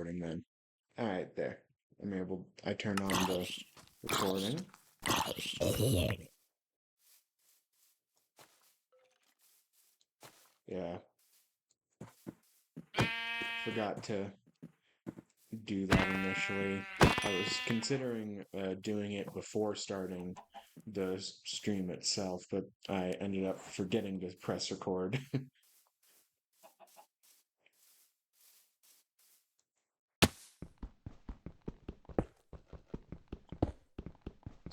recording then. All right, there. I turn on the recording. Yeah, forgot to do that initially. I was considering doing it before starting the stream itself, but I ended up forgetting to press record.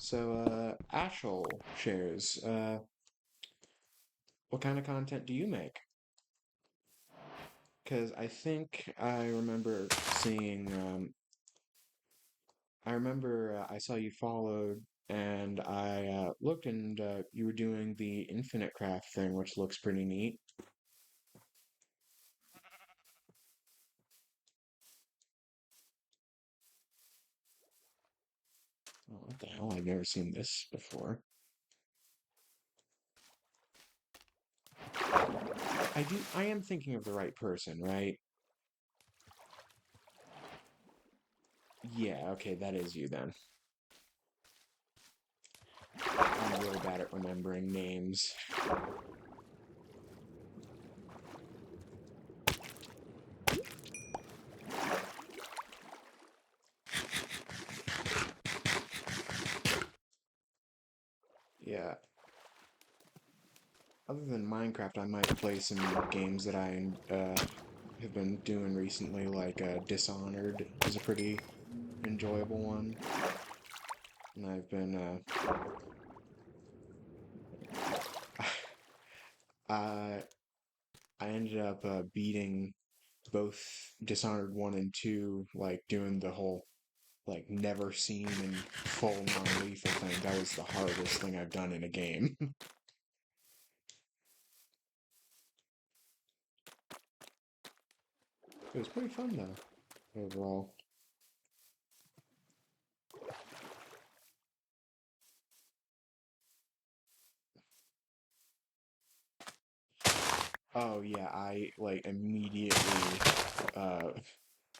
So, Ashel shares, what kind of content do you make? Because I think I remember seeing, I saw you followed, and I looked, and you were doing the Infinite Craft thing, which looks pretty neat. Oh, what the hell? I've never seen this before. I am thinking of the right person, right? Yeah, okay, that is you then. I'm really bad at remembering names. Yeah. Other than Minecraft, I might play some games that I have been doing recently, like Dishonored is a pretty enjoyable one. And I've been I I ended up beating both Dishonored 1 and 2, like doing the whole like never seen and full non-lethal thing. That was the hardest thing I've done in a game. It was pretty fun though, overall. Oh yeah, I like immediately uh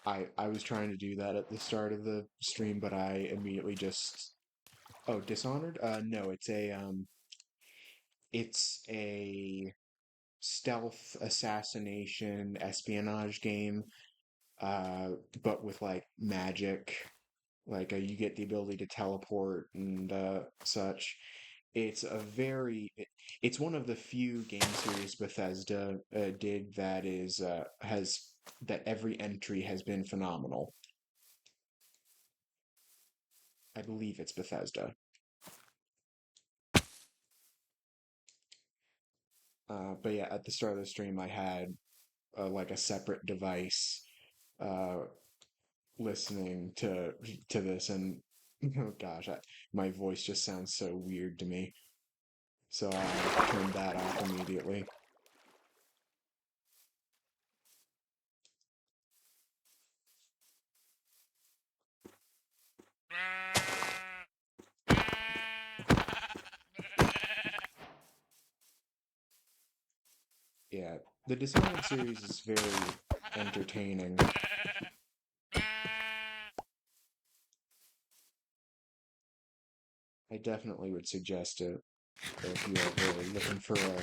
I was trying to do that at the start of the stream, but I immediately just oh, Dishonored? No, it's a stealth assassination espionage game, uh, but with like magic. Like you get the ability to teleport and such. It's a very, it's one of the few game series Bethesda did that is has that every entry has been phenomenal. I believe it's Bethesda. But yeah, at the start of the stream, I had like a separate device uh, listening to this, and oh gosh, my voice just sounds so weird to me. So I turned that off immediately. Yeah, the Dishonored series is very entertaining. I definitely would suggest it if you are looking for a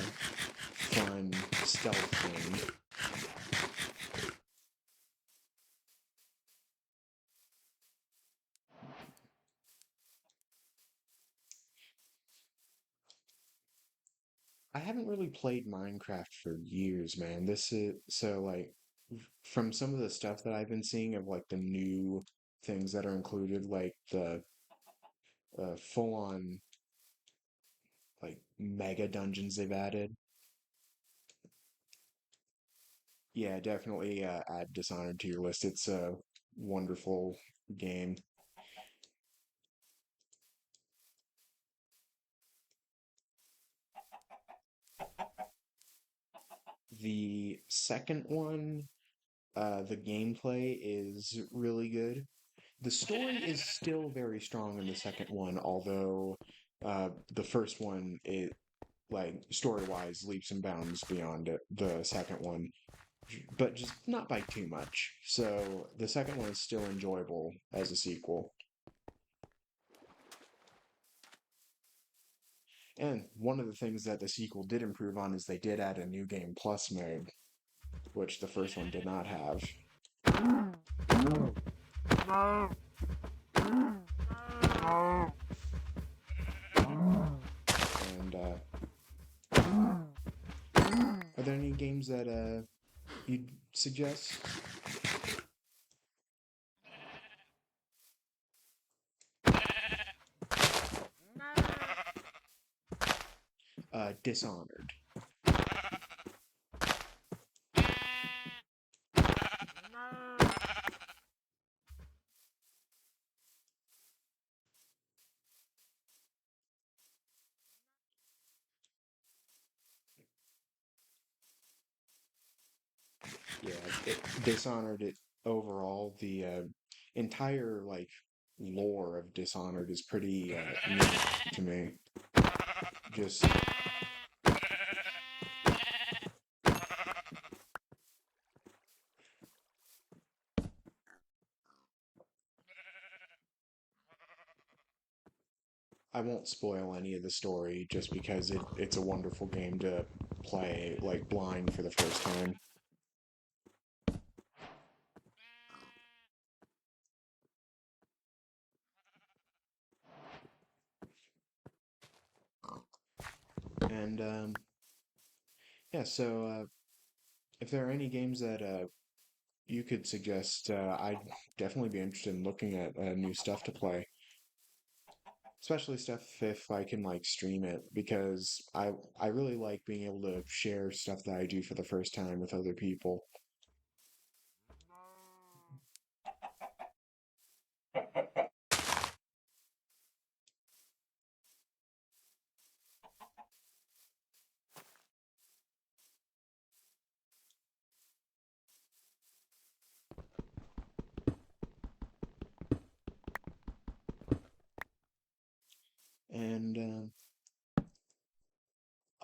fun stealth game. I haven't really played Minecraft for years, man. This is so like from some of the stuff that I've been seeing of like the new things that are included, like the full-on like mega dungeons they've added. Yeah, definitely add Dishonored to your list. It's a wonderful game. The second one, the gameplay is really good. The story is still very strong in the second one, although the first one, it like story-wise leaps and bounds beyond it, the second one. but just not by too much. So the second one is still enjoyable as a sequel. And one of the things that the sequel did improve on is they did add a new game plus mode, which the first one did not have. And are there any games that you'd suggest? Dishonored. Yeah, Dishonored. It overall the entire like lore of Dishonored is pretty neat to me. Just I won't spoil any of the story just because it's a wonderful game to play like blind for the first time. And yeah, so if there are any games that you could suggest, I'd definitely be interested in looking at new stuff to play. Especially stuff if I can like stream it because I really like being able to share stuff that I do for the first time with other people. And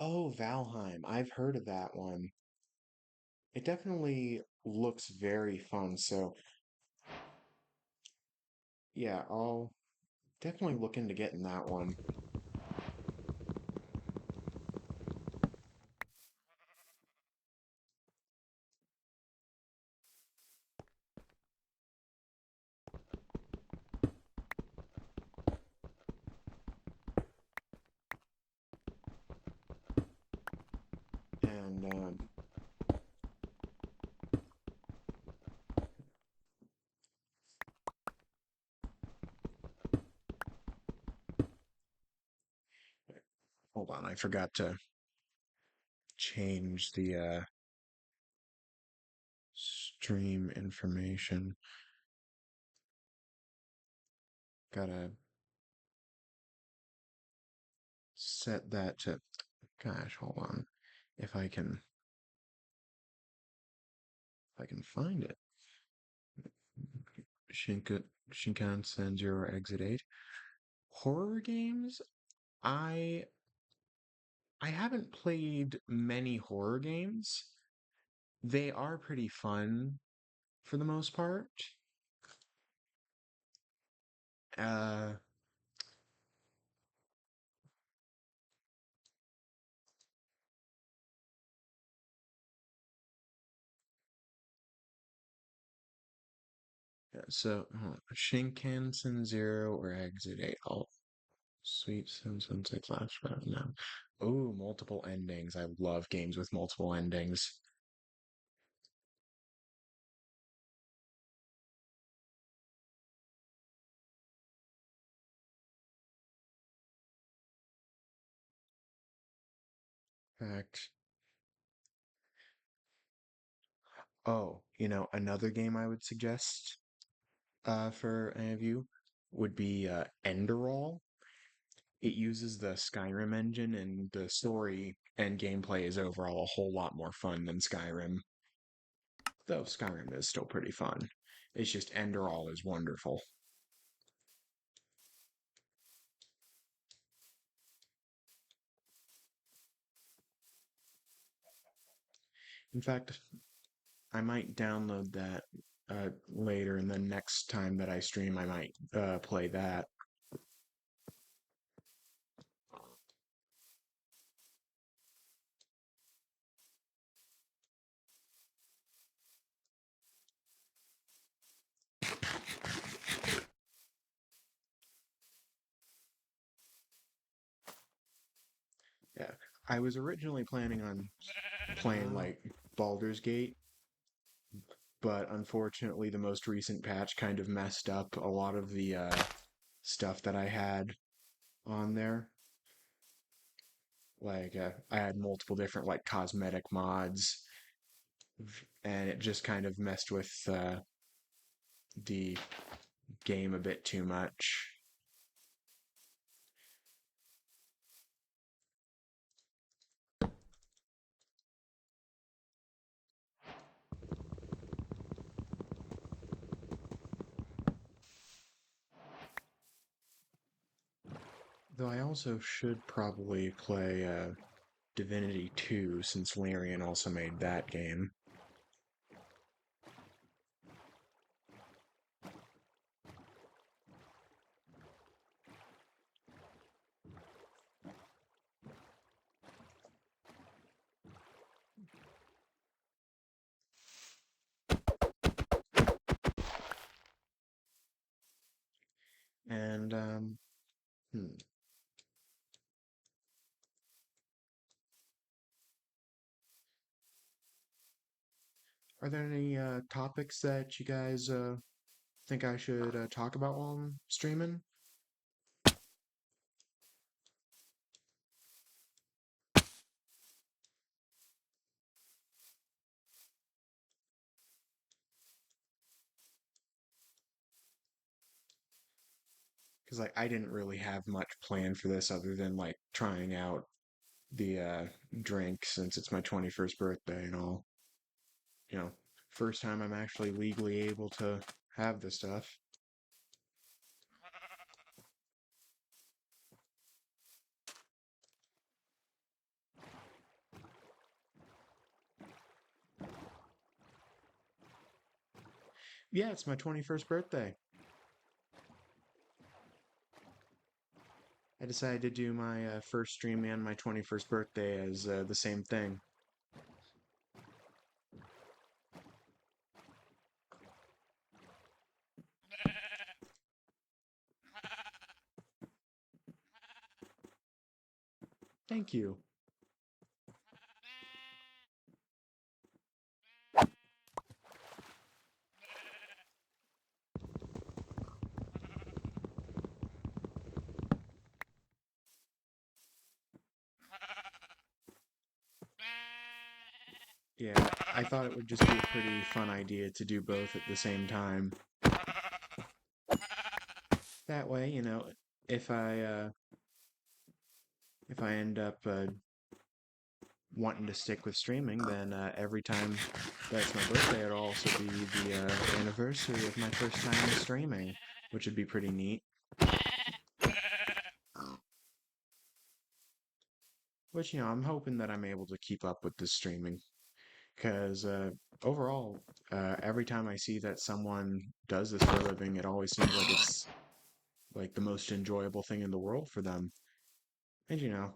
oh, Valheim, I've heard of that one. It definitely looks very fun. So yeah, I'll definitely look into getting that one. And hold on, I forgot to change the stream information. Gotta set that to, gosh, hold on. If I can, if I can find it. Shinkansen Zero Exit 8. Horror games? I I haven't played many horror games. They are pretty fun for the most part. Uh yeah, so Shinkansen Zero or Exit 8. Oh, sweet since it's last round now. Oh, multiple endings. I love games with multiple endings. In fact, oh, another game I would suggest for any of you would be Enderall. It uses the Skyrim engine, and the story and gameplay is overall a whole lot more fun than Skyrim. Though Skyrim is still pretty fun. It's just Enderall is wonderful. In fact, I might download that later, and then next time that I stream, I might play that. Yeah, I was originally planning on playing like Baldur's Gate, but unfortunately, the most recent patch kind of messed up a lot of the stuff that I had on there. Like, I had multiple different like cosmetic mods, and it just kind of messed with the game a bit too much. Though I also should probably play Divinity 2 since Larian also made that game. And hmm, are there any topics that you guys think I should talk about while I'm streaming? Because like I didn't really have much planned for this other than like trying out the drink since it's my 21st birthday and all. You know, first time I'm actually legally able to have the stuff. Yeah, it's my 21st birthday. I decided to do my first stream and my 21st birthday as the same thing. Thank you. Yeah, I thought it would just be a pretty fun idea to do both at the same time. That way, you know, if I uh, if I end up wanting to stick with streaming, then every time that's my birthday, it'll also be the anniversary of my first time streaming, which would be pretty neat. Which, you know, I'm hoping that I'm able to keep up with this streaming. Because overall, every time I see that someone does this for a living, it always seems like it's like the most enjoyable thing in the world for them. And you know,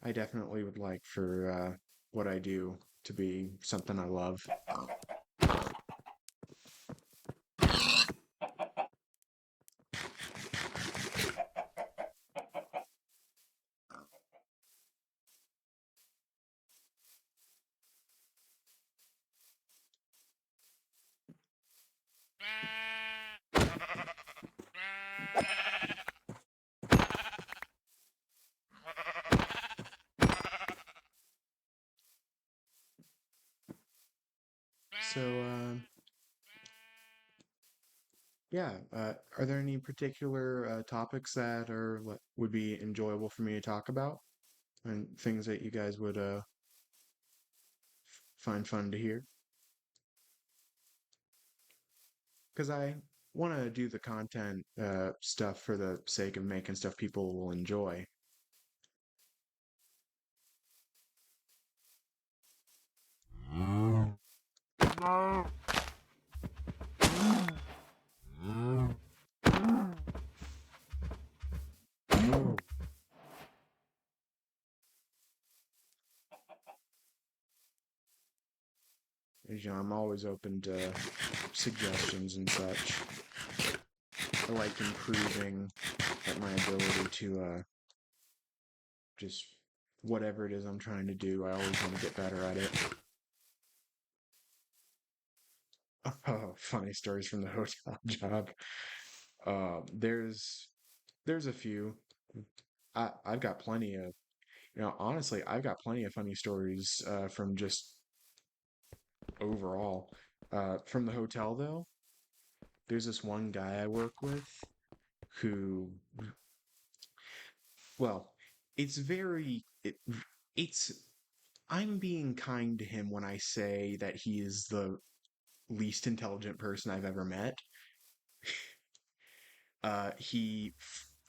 I definitely would like for what I do to be something I love. So, yeah, are there any particular topics that are would be enjoyable for me to talk about, and things that you guys would find fun to hear? Because I want to do the content stuff for the sake of making stuff people will enjoy. because I'm always open to suggestions and such. I like improving at my ability to just whatever it is I'm trying to do. I always want to get better at it. Oh, funny stories from the hotel job. There's a few. I've got plenty of, honestly, I've got plenty of funny stories from just overall. From the hotel though, there's this one guy I work with who, well, it's very it's I'm being kind to him when I say that he is the least intelligent person I've ever met.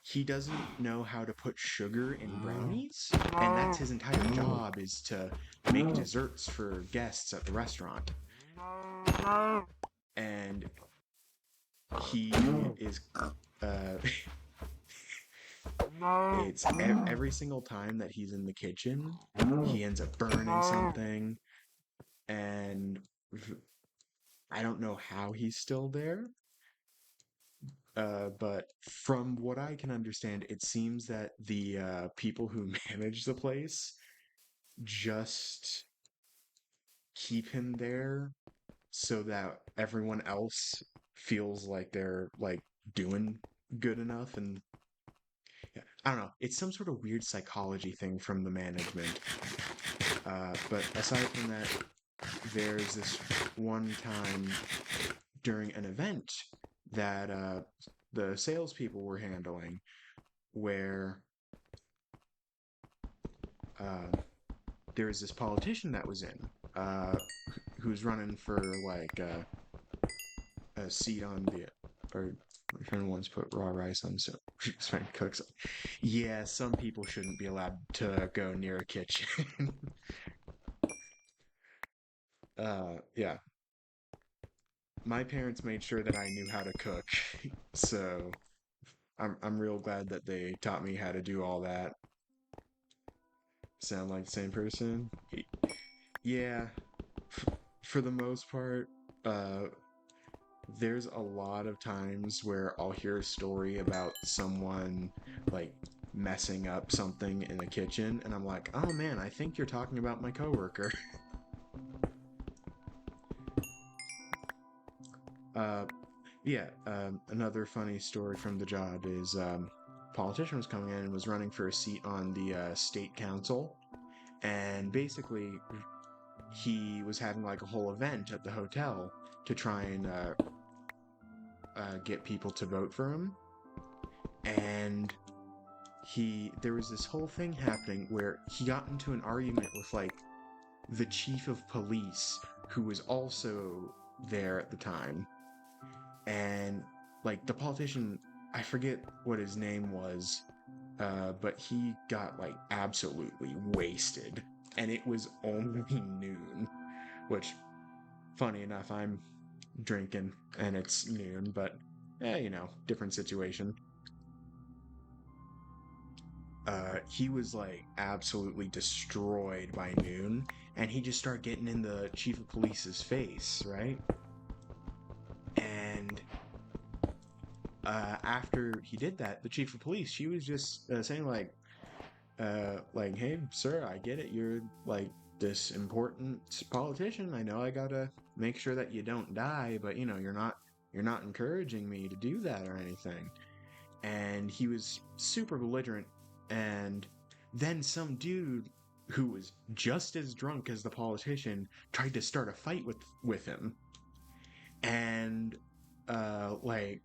He doesn't know how to put sugar in brownies, and that's his entire job is to make desserts for guests at the restaurant. And he is uh it's every single time that he's in the kitchen, he ends up burning something, and I don't know how he's still there. But from what I can understand, it seems that the people who manage the place just keep him there so that everyone else feels like they're like doing good enough. And yeah, I don't know, it's some sort of weird psychology thing from the management. But aside from that, there's this one time during an event that the salespeople were handling where uh, there was this politician that was in uh, who's running for like a seat on the or trying to once put raw rice on so trying to cook some. Yeah, some people shouldn't be allowed to go near a kitchen. Yeah, my parents made sure that I knew how to cook, so I'm real glad that they taught me how to do all that. Sound like the same person? Yeah, for the most part, uh, there's a lot of times where I'll hear a story about someone like messing up something in the kitchen, and I'm like, oh man, I think you're talking about my coworker. uh, yeah, another funny story from the job is politician was coming in and was running for a seat on the state council, and basically he was having like a whole event at the hotel to try and get people to vote for him. And there was this whole thing happening where he got into an argument with like the chief of police who was also there at the time. And like the politician, I forget what his name was, but he got like absolutely wasted, and it was only noon, which funny enough, I'm drinking and it's noon, but different situation. He was like absolutely destroyed by noon, and he just started getting in the chief of police's face, right? And after he did that, the chief of police, she was just saying like, hey, sir, I get it. You're like this important politician. I know I gotta make sure that you don't die, but you're not encouraging me to do that or anything. And he was super belligerent. And then some dude who was just as drunk as the politician tried to start a fight with him. And like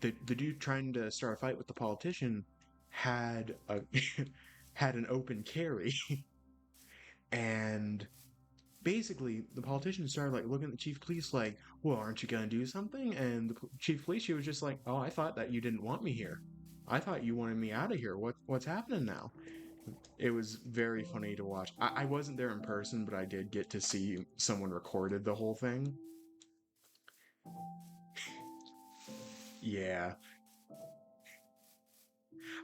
the dude trying to start a fight with the politician had a had an open carry. And basically the politician started like looking at the chief of police like, well, aren't you gonna do something? And the chief of police, she was just like, oh, I thought that you didn't want me here. I thought you wanted me out of here. What's happening now? It was very funny to watch. I wasn't there in person, but I did get to see someone recorded the whole thing. Yeah,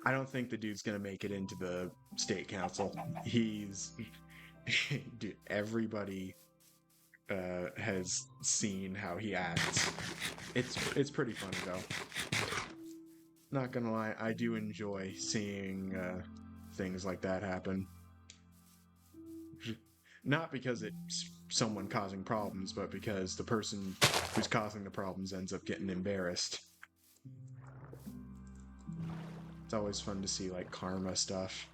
I don't think the dude's gonna make it into the state council. He's dude, everybody. has seen how he acts. It's pretty funny though. Not gonna lie, I do enjoy seeing things like that happen. Not because it's someone causing problems, but because the person who's causing the problems ends up getting embarrassed. It's always fun to see like karma stuff.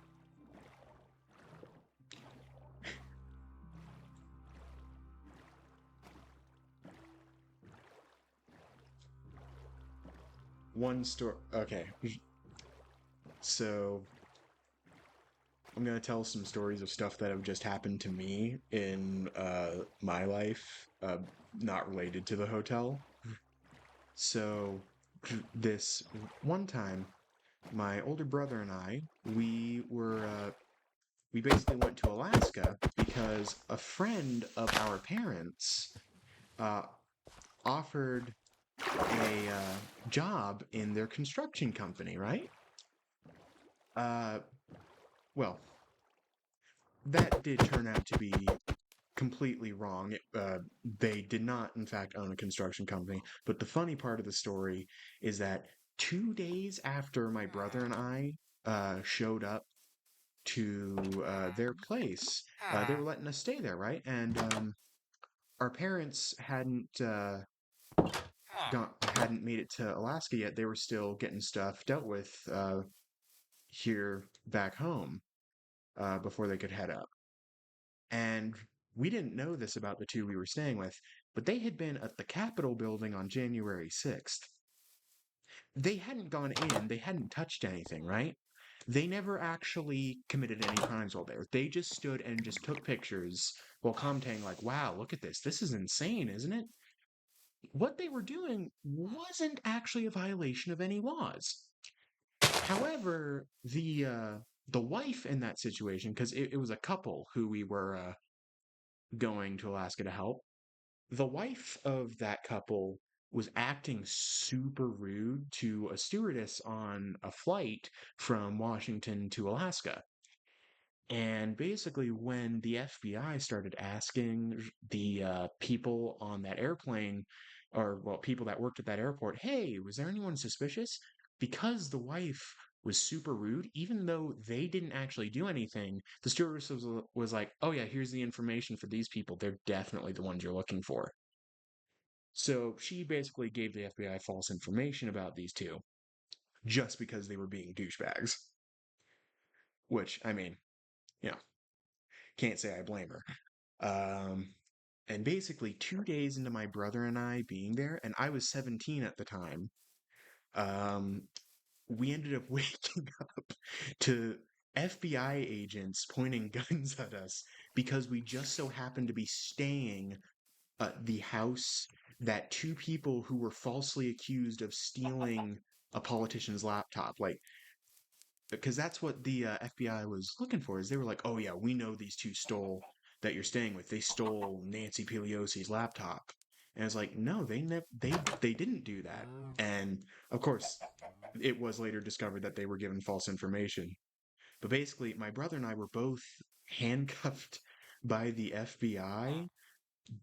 One story. Okay, so I'm gonna tell some stories of stuff that have just happened to me in my life, not related to the hotel. So this one time, my older brother and I, we basically went to Alaska because a friend of our parents uh, offered a job in their construction company, right? Uh, well, that did turn out to be completely wrong. They did not, in fact, own a construction company. But the funny part of the story is that 2 days after my brother and I showed up to their place, they were letting us stay there, right? And our parents hadn't made it to Alaska yet. They were still getting stuff dealt with here back home before they could head up. And we didn't know this about the two we were staying with, but they had been at the Capitol building on January 6th. They hadn't gone in, they hadn't touched anything, right? They never actually committed any crimes while there. They just stood and just took pictures while commenting, like, wow, look at this. This is insane, isn't it? What they were doing wasn't actually a violation of any laws. However, the wife in that situation, because it was a couple who we were going to Alaska to help, the wife of that couple was acting super rude to a stewardess on a flight from Washington to Alaska. And basically, when the FBI started asking the people on that airplane, or well, people that worked at that airport, hey, was there anyone suspicious? Because the wife was super rude, even though they didn't actually do anything, the stewardess was like, oh, yeah, here's the information for these people. They're definitely the ones you're looking for. So she basically gave the FBI false information about these two just because they were being douchebags. Which, I mean, you know, can't say I blame her. Um, and basically, 2 days into my brother and I being there, and I was 17 at the time, um, we ended up waking up to FBI agents pointing guns at us because we just so happened to be staying at the house that two people who were falsely accused of stealing a politician's laptop, like, because that's what the FBI was looking for. Is they were like, oh yeah, we know these two stole that you're staying with. They stole Nancy Pelosi's laptop, and it's like, no, they didn't do that. And of course, it was later discovered that they were given false information. But basically, my brother and I were both handcuffed by the FBI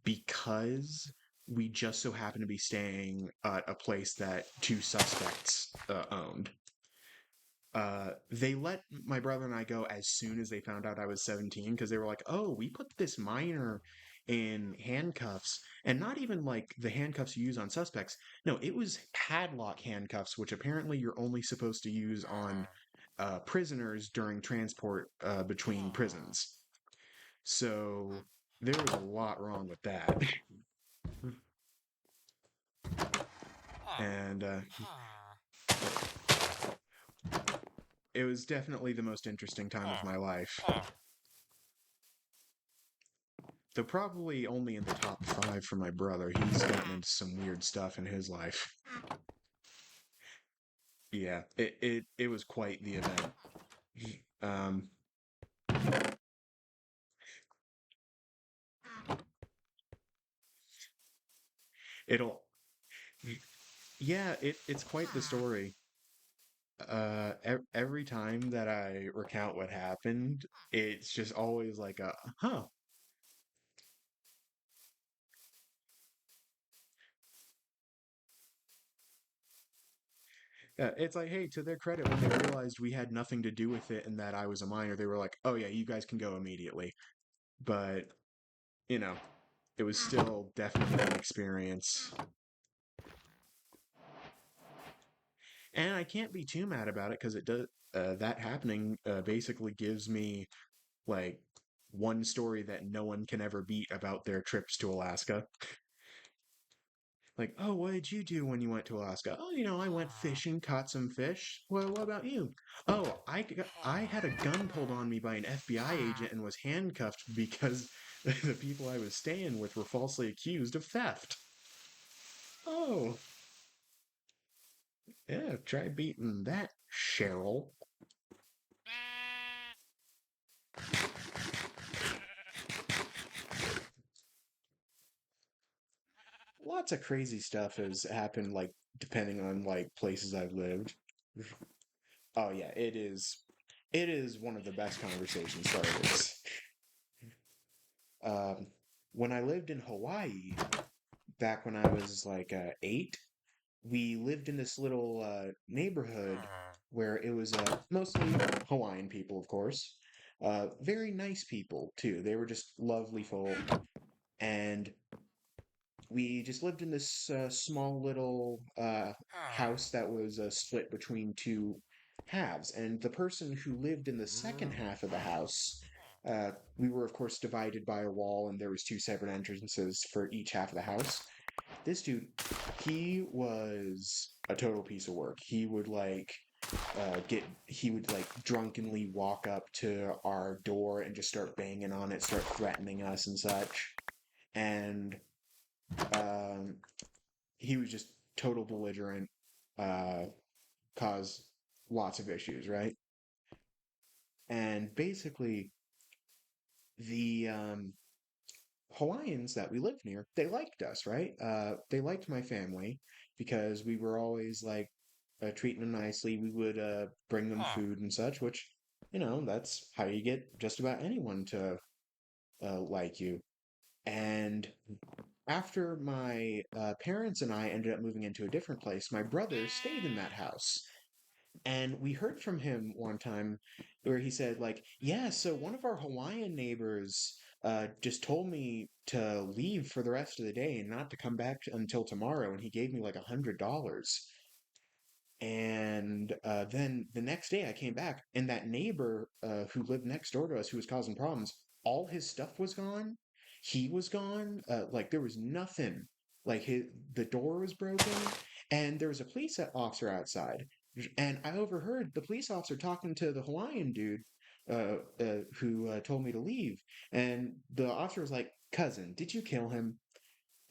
because we just so happened to be staying at a place that two suspects owned. They let my brother and I go as soon as they found out I was 17 because they were like, oh, we put this minor in handcuffs, and not even like the handcuffs you use on suspects. No, it was padlock handcuffs, which apparently you're only supposed to use on prisoners during transport between prisons. So there was a lot wrong with that. And it was definitely the most interesting time of my life. Though probably only in the top five for my brother. He's gotten into some weird stuff in his life. Yeah, it was quite the event. Um, it'll yeah, it's quite the story. Every time that I recount what happened, it's just always like a huh. It's like, hey, to their credit, when they realized we had nothing to do with it and that I was a minor, they were like, "Oh yeah, you guys can go immediately." But you know, it was still definitely an experience, and I can't be too mad about it because it does. That happening basically gives me like one story that no one can ever beat about their trips to Alaska. Like, oh, what did you do when you went to Alaska? Oh, I went fishing, caught some fish. Well, what about you? Oh, I had a gun pulled on me by an FBI agent and was handcuffed because the people I was staying with were falsely accused of theft. Oh, yeah, try beating that, Cheryl. Lots of crazy stuff has happened, like, depending on, like, places I've lived. Oh, yeah, it is. It is one of the best conversation starters. Um, when I lived in Hawaii, back when I was like 8, we lived in this little neighborhood where it was mostly Hawaiian people, of course. Very nice people, too. They were just lovely folk. And we just lived in this small little house that was split between two halves. And the person who lived in the second half of the house, we were, of course, divided by a wall, and there was two separate entrances for each half of the house. This dude, he was a total piece of work. He would like drunkenly walk up to our door and just start banging on it, start threatening us and such. And um, he was just total belligerent, uh, cause lots of issues, right? And basically, the Hawaiians that we lived near, they liked us, right? They liked my family because we were always like treating them nicely. We would bring them food and such, which, that's how you get just about anyone to like you. And after my parents and I ended up moving into a different place, my brother stayed in that house. And we heard from him one time where he said, like, yeah, so one of our Hawaiian neighbors just told me to leave for the rest of the day and not to come back until tomorrow. And he gave me like $100. And then the next day I came back, and that neighbor who lived next door to us, who was causing problems, all his stuff was gone. He was gone. Like there was nothing. Like the door was broken, and there was a police officer outside. And I overheard the police officer talking to the Hawaiian dude who told me to leave. And the officer was like, "Cousin, did you kill him?"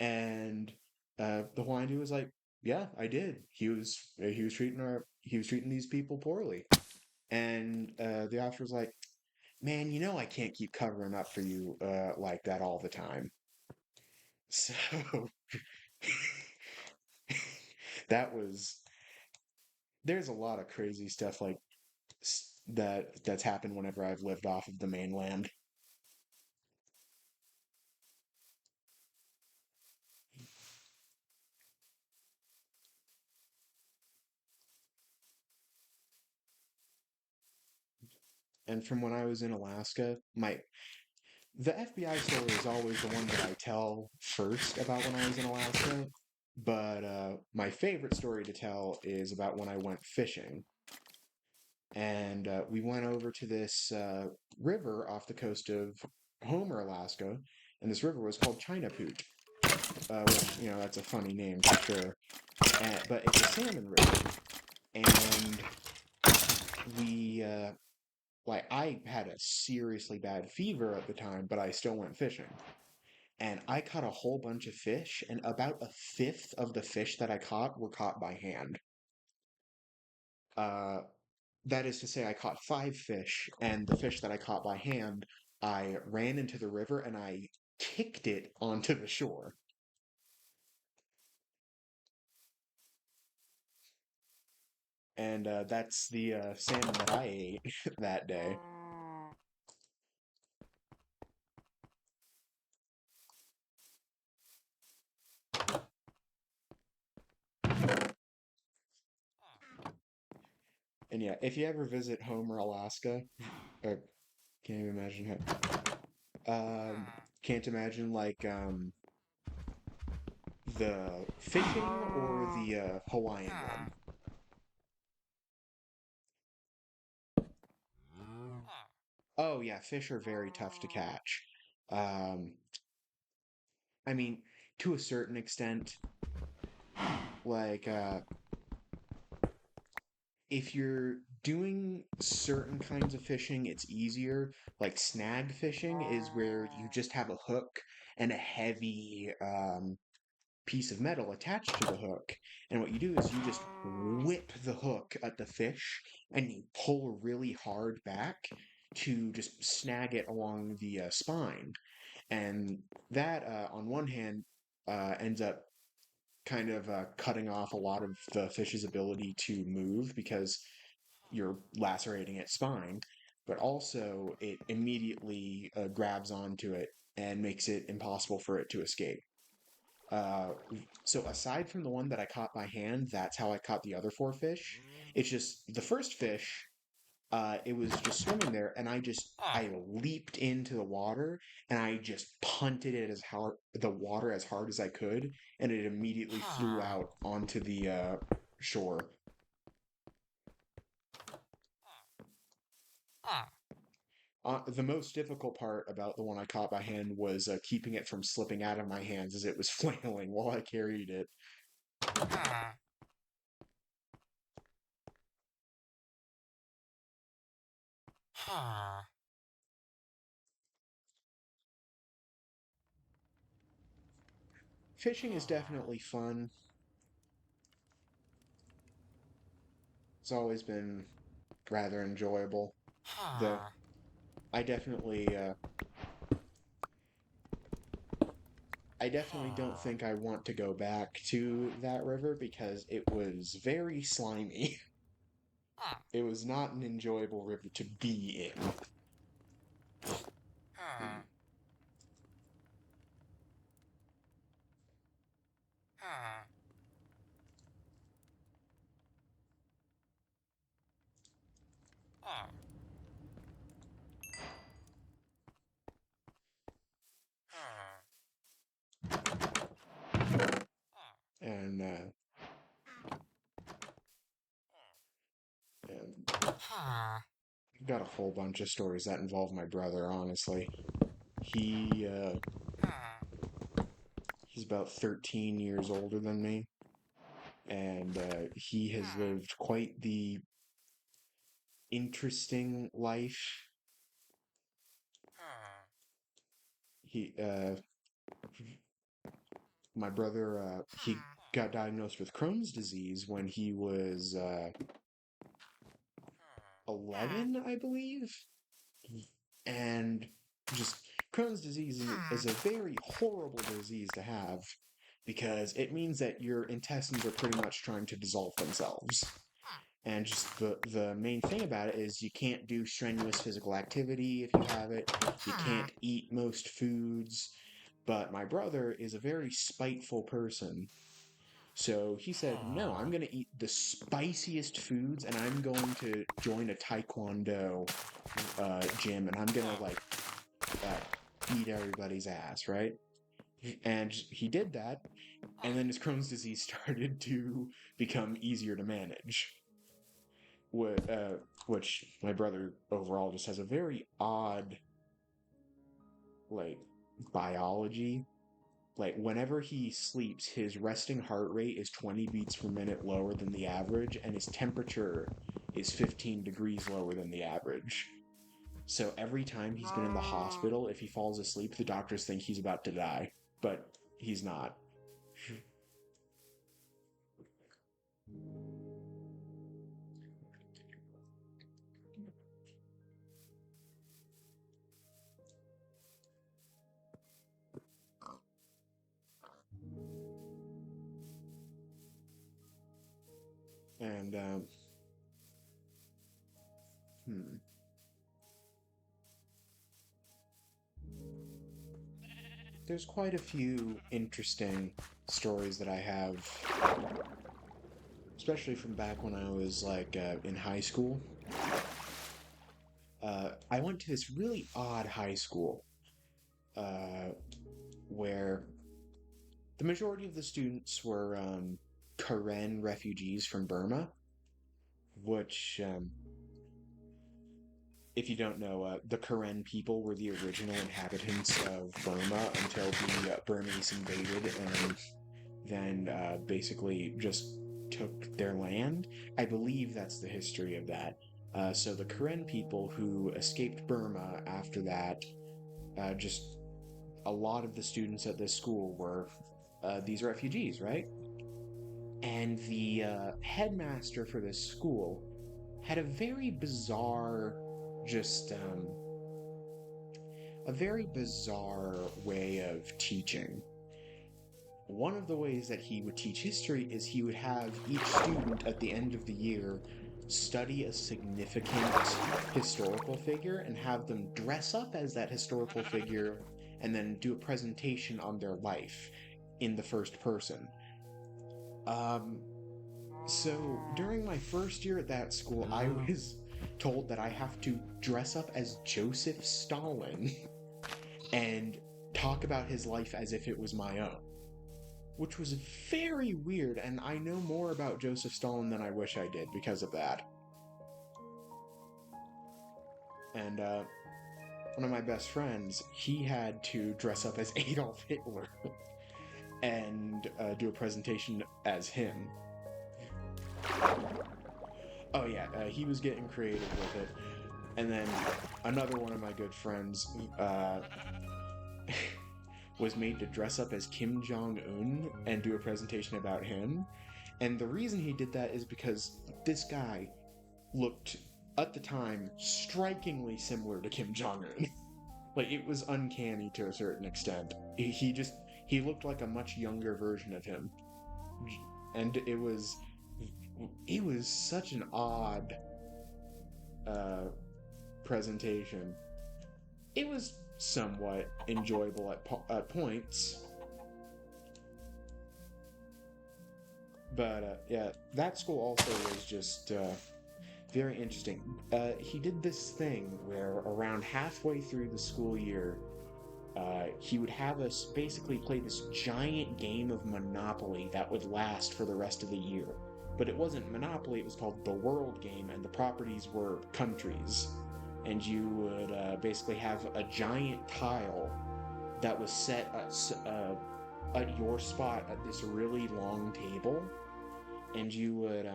And the Hawaiian dude was like, "Yeah, I did. He was treating these people poorly." And the officer was like, "Man, I can't keep covering up for you like that all the time." So that was there's a lot of crazy stuff like that's happened whenever I've lived off of the mainland. And from when I was in Alaska, my the FBI story is always the one that I tell first about when I was in Alaska. But my favorite story to tell is about when I went fishing. And we went over to this river off the coast of Homer, Alaska. And this river was called China Poot, which, that's a funny name for sure. But it's a salmon river. And I had a seriously bad fever at the time, but I still went fishing. And I caught a whole bunch of fish, and about a fifth of the fish that I caught were caught by hand. Uh, that is to say, I caught 5 fish, and the fish that I caught by hand, I ran into the river and I kicked it onto the shore. And that's the salmon that I ate that day. And yeah, if you ever visit Homer, Alaska, uh, can't even imagine can't imagine like the fishing or the Hawaiian one. Oh yeah, fish are very tough to catch. Um, I mean, to a certain extent, like if you're doing certain kinds of fishing, it's easier. Like snag fishing is where you just have a hook and a heavy piece of metal attached to the hook. And what you do is you just whip the hook at the fish and you pull really hard back to just snag it along the spine. And that, on one hand, ends up kind of cutting off a lot of the fish's ability to move because you're lacerating its spine, but also it immediately grabs onto it and makes it impossible for it to escape. Uh, so aside from the one that I caught by hand, that's how I caught the other four fish. It's just the first fish, it was just swimming there, and I leaped into the water and I just punted it as hard the water as hard as I could, and it immediately flew out onto the shore. The most difficult part about the one I caught by hand was keeping it from slipping out of my hands as it was flailing while I carried it. Fishing is definitely fun. It's always been rather enjoyable, though I definitely uh, I definitely don't think I want to go back to that river because it was very slimy. It was not an enjoyable river to be in. Hmm. And, and got a whole bunch of stories that involve my brother, honestly. He he's about 13 years older than me, and he has lived quite the interesting life. He My brother he got diagnosed with Crohn's disease when he was 11, I believe. And just Crohn's disease is a very horrible disease to have because it means that your intestines are pretty much trying to dissolve themselves. And just the main thing about it is you can't do strenuous physical activity if you have it. You can't eat most foods. But my brother is a very spiteful person. So he said, "No, I'm going to eat the spiciest foods and I'm going to join a taekwondo gym and I'm going to beat everybody's ass, right?" And he did that, and then his Crohn's disease started to become easier to manage. Which my brother overall just has a very odd, like, biology. Like, whenever he sleeps, his resting heart rate is 20 beats per minute lower than the average, and his temperature is 15 degrees lower than the average. So every time he's been in the hospital, if he falls asleep, the doctors think he's about to die, but he's not. And hmm, there's quite a few interesting stories that I have, especially from back when I was like in high school. I went to this really odd high school uh, where the majority of the students were Karen refugees from Burma, which, if you don't know, the Karen people were the original inhabitants of Burma until the Burmese invaded and then basically just took their land. I believe that's the history of that. So the Karen people who escaped Burma after that, just a lot of the students at this school were these refugees, right? And the headmaster for this school had a very bizarre, just a very bizarre way of teaching. One of the ways that he would teach history is he would have each student at the end of the year study a significant historical figure and have them dress up as that historical figure and then do a presentation on their life in the first person. Um, so during my first year at that school, I was told that I have to dress up as Joseph Stalin and talk about his life as if it was my own, which was very weird, and I know more about Joseph Stalin than I wish I did because of that. And one of my best friends, he had to dress up as Adolf Hitler and do a presentation as him. Oh yeah, he was getting creative with it. And then another one of my good friends was made to dress up as Kim Jong-un and do a presentation about him. And the reason he did that is because this guy looked, at the time, strikingly similar to Kim Jong-un. Like, it was uncanny to a certain extent. He looked like a much younger version of him. And it was such an odd presentation. It was somewhat enjoyable at points. But yeah, that school also was just very interesting. He did this thing where around halfway through the school year, he would have us basically play this giant game of Monopoly that would last for the rest of the year. But it wasn't Monopoly, it was called the World Game, and the properties were countries. And you would basically have a giant tile that was set at your spot at this really long table, and you would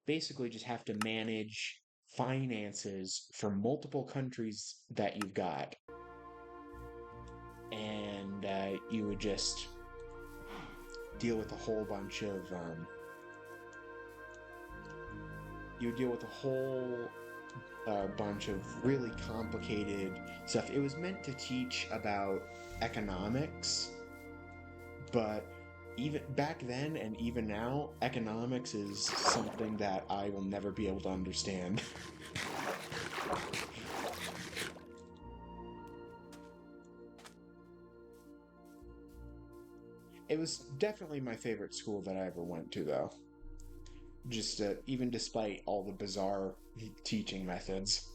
basically just have to manage finances for multiple countries that you've got. And you would just deal with a whole bunch of bunch of really complicated stuff. It was meant to teach about economics, but even back then and even now, economics is something that I will never be able to understand. It was definitely my favorite school that I ever went to, though. Just even despite all the bizarre teaching methods.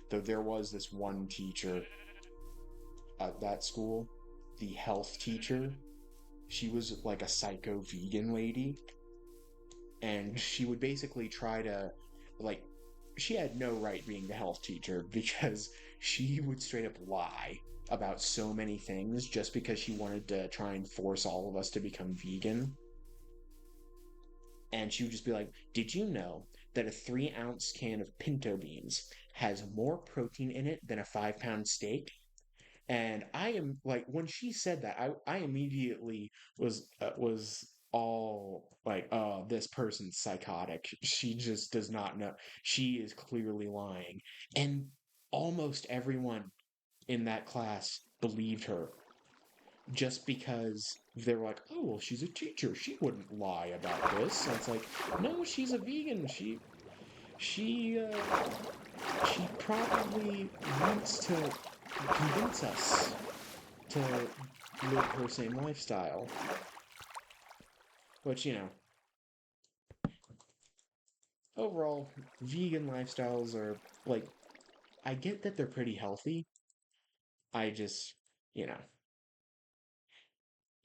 Though there was this one teacher at that school, the health teacher. She was like a psycho vegan lady. And she would basically try to, like, she had no right being the health teacher because she would straight up lie about so many things just because she wanted to try and force all of us to become vegan. And she would just be like, did you know that a 3-ounce can of pinto beans has more protein in it than a 5-pound steak? And I am like, when she said that, I immediately was all like, oh, this person's psychotic. She just does not know. She is clearly lying. And almost everyone in that class believed her just because they were like, oh, well, she's a teacher. She wouldn't lie about this. And it's like, no, she's a vegan. She, she probably wants to convince us to live her same lifestyle. Which, overall, vegan lifestyles are like, I get that they're pretty healthy. I just, you know,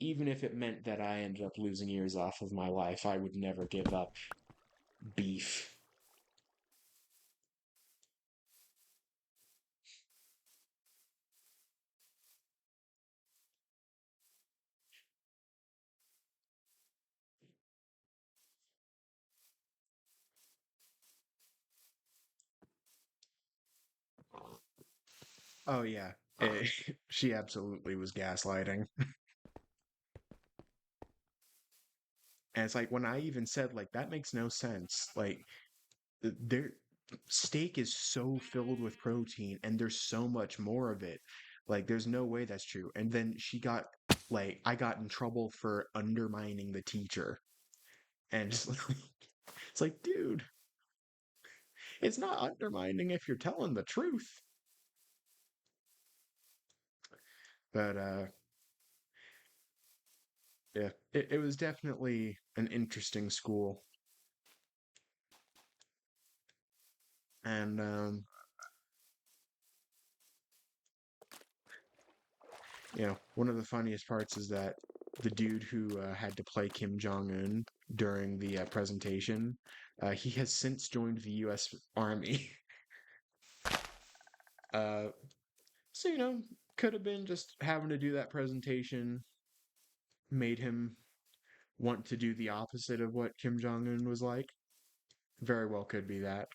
even if it meant that I ended up losing years off of my life, I would never give up beef. Oh yeah, she absolutely was gaslighting. And it's like when I even said like that makes no sense. Like their steak is so filled with protein and there's so much more of it. Like there's no way that's true. And then she got like I got in trouble for undermining the teacher. And it's like, dude, it's not undermining if you're telling the truth. But yeah, it was definitely an interesting school. And one of the funniest parts is that the dude who had to play Kim Jong Un during the presentation, he has since joined the U.S. Army. uh, so could have been just having to do that presentation made him want to do the opposite of what Kim Jong Un was like. Very well could be that.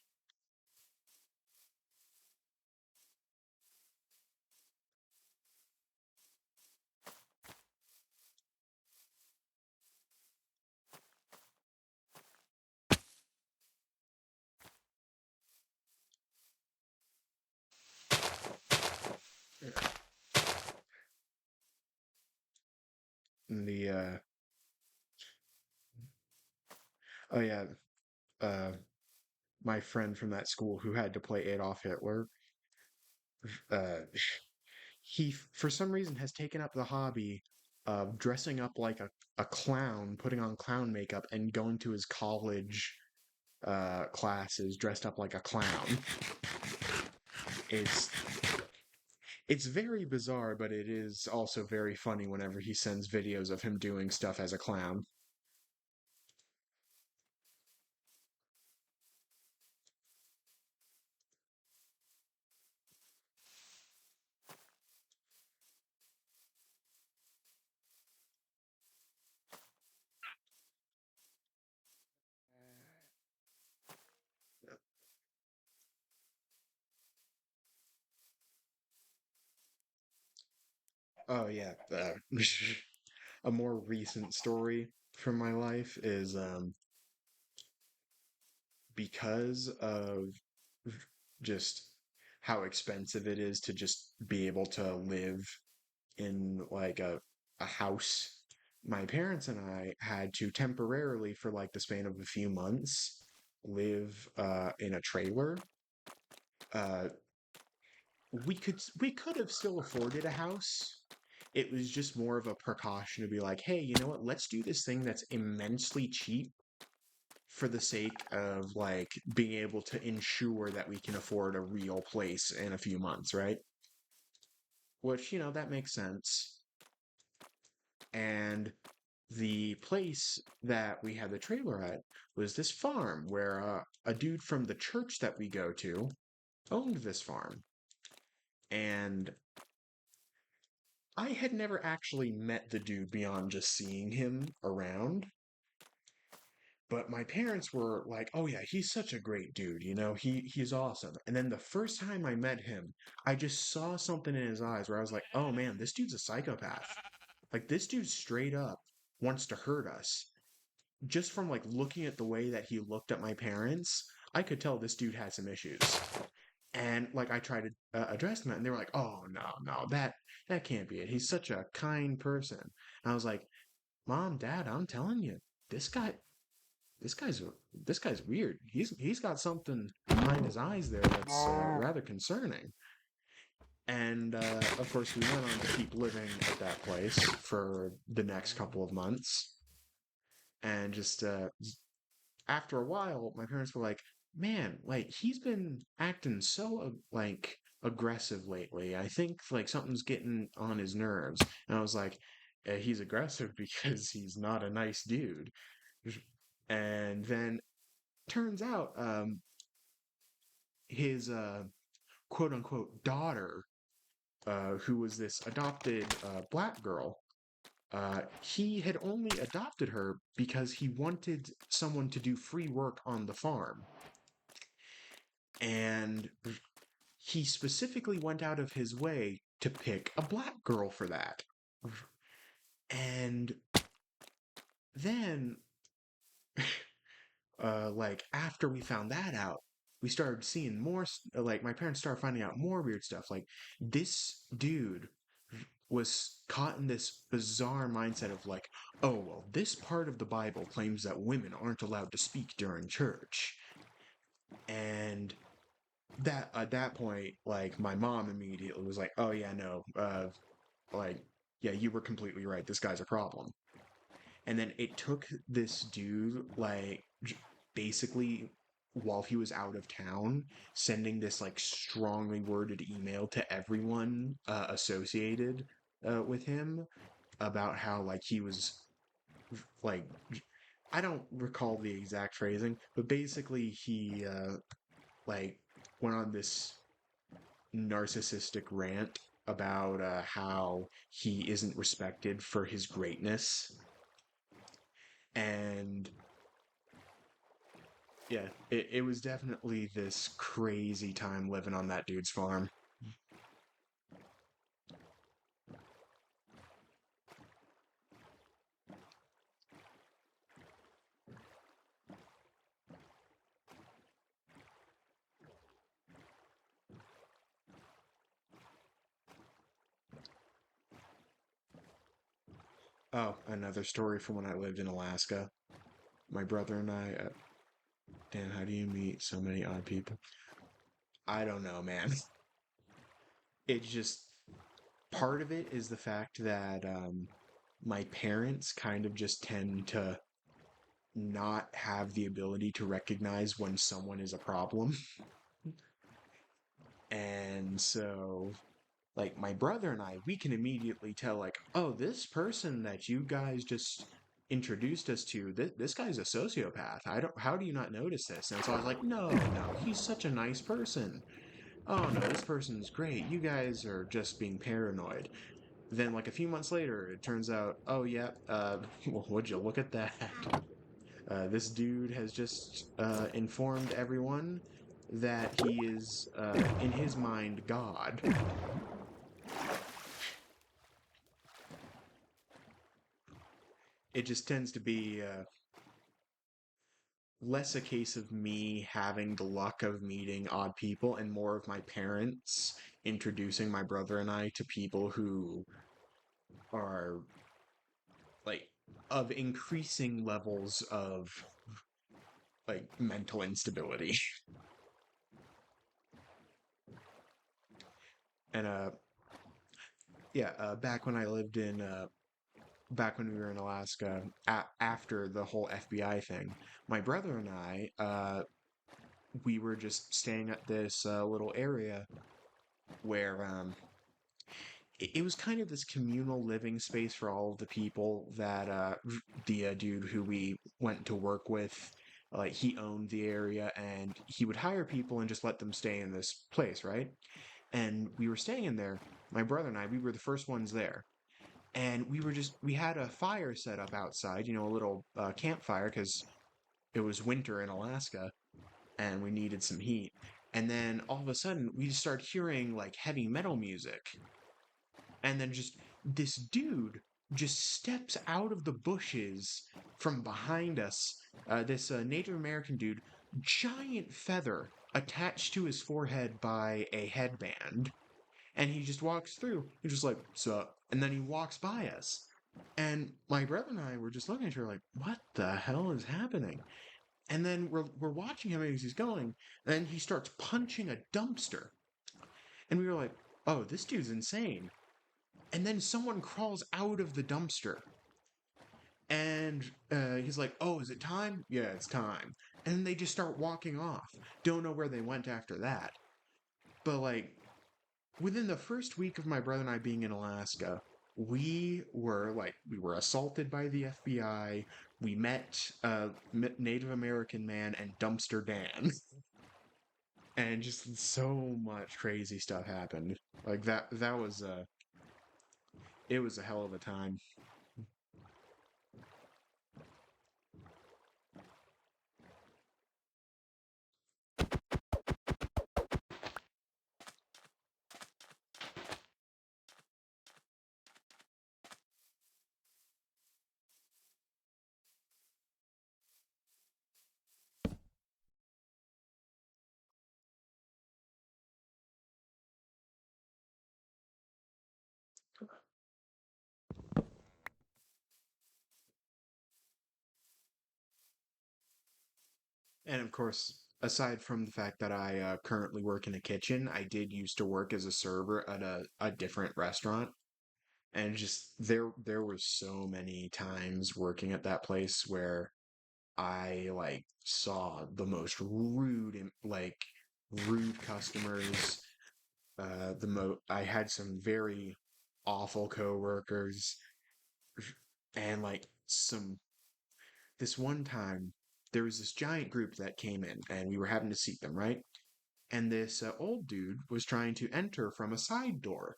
The oh yeah, uh, my friend from that school who had to play Adolf Hitler, uh, he for some reason has taken up the hobby of dressing up like a clown, putting on clown makeup, and going to his college classes dressed up like a clown. It's it's very bizarre, but it is also very funny whenever he sends videos of him doing stuff as a clown. Oh yeah, a more recent story from my life is because of just how expensive it is to just be able to live in like a house. My parents and I had to temporarily, for like the span of a few months, live in a trailer. Uh, we could have still afforded a house. It was just more of a precaution to be like, hey, you know what? Let's do this thing that's immensely cheap for the sake of like being able to ensure that we can afford a real place in a few months, right? Which, that makes sense. And the place that we had the trailer at was this farm where a dude from the church that we go to owned this farm. And I had never actually met the dude beyond just seeing him around. But my parents were like, "Oh yeah, he's such a great dude, he's awesome." And then the first time I met him, I just saw something in his eyes where I was like, "Oh man, this dude's a psychopath. Like this dude straight up wants to hurt us." Just from like looking at the way that he looked at my parents, I could tell this dude had some issues. And like I tried to address them, and they were like, "Oh no, no, that can't be it. He's such a kind person." And I was like, "Mom, Dad, I'm telling you, this guy, this guy's this guy's weird. He's got something behind his eyes there that's rather concerning." And of course, we went on to keep living at that place for the next couple of months, and just after a while, my parents were like, "Man, like he's been acting so like aggressive lately. I think like something's getting on his nerves." And I was like, "He's aggressive because he's not a nice dude." And then turns out, his quote unquote daughter, who was this adopted black girl, he had only adopted her because he wanted someone to do free work on the farm. And he specifically went out of his way to pick a black girl for that. And then, like, after we found that out, we started seeing more, like, my parents started finding out more weird stuff. Like, this dude was caught in this bizarre mindset of like, oh, well, this part of the Bible claims that women aren't allowed to speak during church. And that at that point, like my mom immediately was like, oh yeah, no, like, yeah, you were completely right. This guy's a problem. And then it took this dude, like, basically while he was out of town, sending this like strongly worded email to everyone associated with him about how like he was like, I don't recall the exact phrasing, but basically he like went on this narcissistic rant about how he isn't respected for his greatness. And yeah, it was definitely this crazy time living on that dude's farm. Oh, another story from when I lived in Alaska. My brother and I, Dan, how do you meet so many odd people? I don't know, man. It's just part of it is the fact that my parents kind of just tend to not have the ability to recognize when someone is a problem. And so, like, my brother and I, we can immediately tell, like, oh, this person that you guys just introduced us to, this guy's a sociopath. I don't, how do you not notice this? And so I was like, no, no, he's such a nice person. Oh, no, this person's great. You guys are just being paranoid. Then, like a few months later, it turns out, oh yeah, well, would you look at that? This dude has just informed everyone that he is, in his mind, God. It just tends to be less a case of me having the luck of meeting odd people and more of my parents introducing my brother and I to people who are like of increasing levels of like mental instability. And yeah, back when I lived in back when we were in Alaska, after the whole FBI thing, my brother and I, we were just staying at this little area where it was kind of this communal living space for all of the people that the dude who we went to work with, like he owned the area and he would hire people and just let them stay in this place, right? And we were staying in there. My brother and I, we were the first ones there. And we had a fire set up outside, a little campfire because it was winter in Alaska and we needed some heat. And then all of a sudden, we just started hearing like heavy metal music. And then just this dude just steps out of the bushes from behind us. This Native American dude, giant feather attached to his forehead by a headband. And he just walks through. He's just like, sup? And then he walks by us. And my brother and I were just looking at her like, what the hell is happening? And then we're watching him as he's going, and he starts punching a dumpster. And we were like, oh, this dude's insane. And then someone crawls out of the dumpster. And he's like, "Oh, is it time? Yeah, it's time." And they just start walking off. Don't know where they went after that. But like within the first week of my brother and I being in Alaska, we were assaulted by the FBI. We met a Native American man and Dumpster Dan, and just so much crazy stuff happened. Like that was it was a hell of a time. And of course, aside from the fact that I currently work in a kitchen, I did used to work as a server at a different restaurant. And just there were so many times working at that place where I like saw the most rude and like rude customers. I had some very awful coworkers, and like some this one time there was this giant group that came in, and we were having to seat them, right? And this old dude was trying to enter from a side door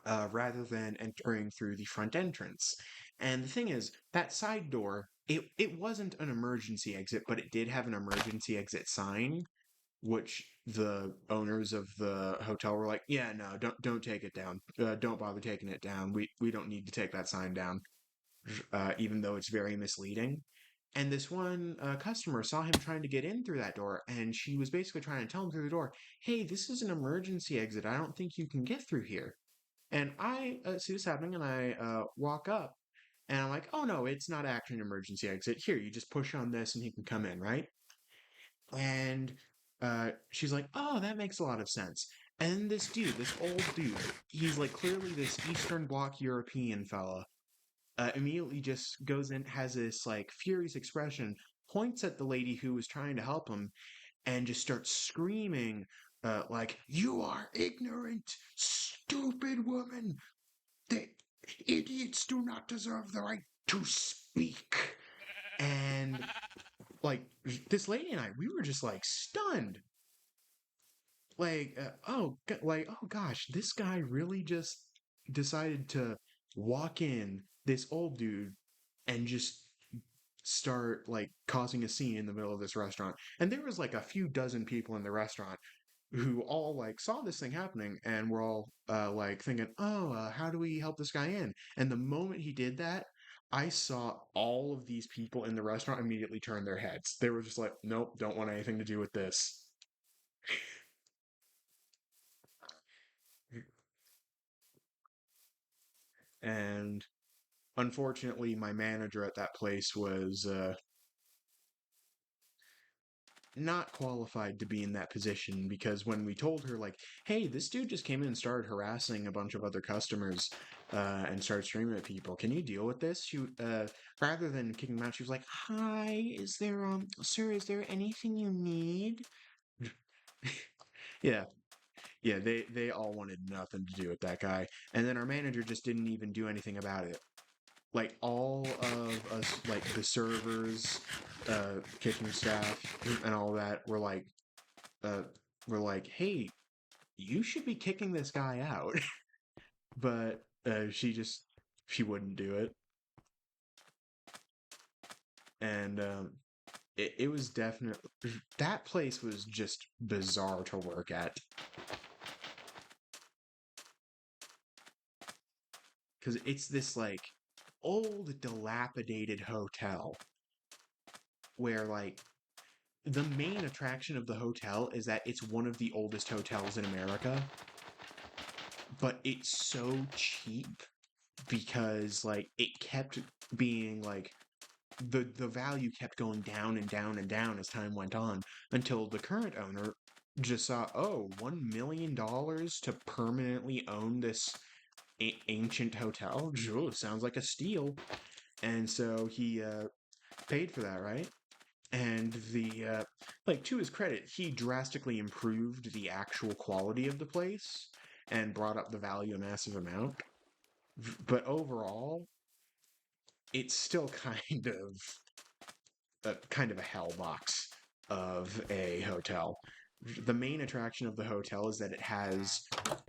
rather than entering through the front entrance. And the thing is, that side door, it wasn't an emergency exit, but it did have an emergency exit sign, which the owners of the hotel were like, "Yeah, no, don't take it down. Don't bother taking it down. We don't need to take that sign down, even though it's very misleading." And this one customer saw him trying to get in through that door, and she was basically trying to tell him through the door, "Hey, this is an emergency exit. I don't think you can get through here." And I see this happening, and I walk up, and I'm like, "Oh no, it's not actually an emergency exit. Here, you just push on this, and he can come in, right?" And she's like, "Oh, that makes a lot of sense." And this dude, this old dude, he's like clearly this Eastern Bloc European fella, immediately just goes in, has this like furious expression, points at the lady who was trying to help him, and just starts screaming, like, "You are ignorant, stupid woman! The idiots do not deserve the right to speak." And like this lady and I, we were just like stunned. Like, oh gosh, this guy really just decided to walk in, this old dude, and just start like causing a scene in the middle of this restaurant. And there was like a few dozen people in the restaurant who all like saw this thing happening and were all like thinking, "Oh, how do we help this guy in?" And the moment he did that, I saw all of these people in the restaurant immediately turn their heads. They were just like, "Nope, don't want anything to do with this." And unfortunately, my manager at that place was not qualified to be in that position, because when we told her like, "Hey, this dude just came in and started harassing a bunch of other customers and started screaming at people, can you deal with this?" She rather than kicking him out, she was like, "Hi, is there sir, is there anything you need?" Yeah, yeah, they all wanted nothing to do with that guy. And then our manager just didn't even do anything about it. Like all of us, like the servers, kitchen staff, and all that uh, were like, "Hey, you should be kicking this guy out." But she wouldn't do it. And it was definitely, that place was just bizarre to work at, because it's this like old dilapidated hotel where like the main attraction of the hotel is that it's one of the oldest hotels in America, but it's so cheap because like it kept being like the value kept going down and down and down as time went on, until the current owner just saw, oh, $1 million to permanently own this ancient hotel. Sounds like a steal. And so he paid for that, right? And to his credit, he drastically improved the actual quality of the place and brought up the value a massive amount. But overall, it's still kind of a hell box of a hotel. The main attraction of the hotel is that it has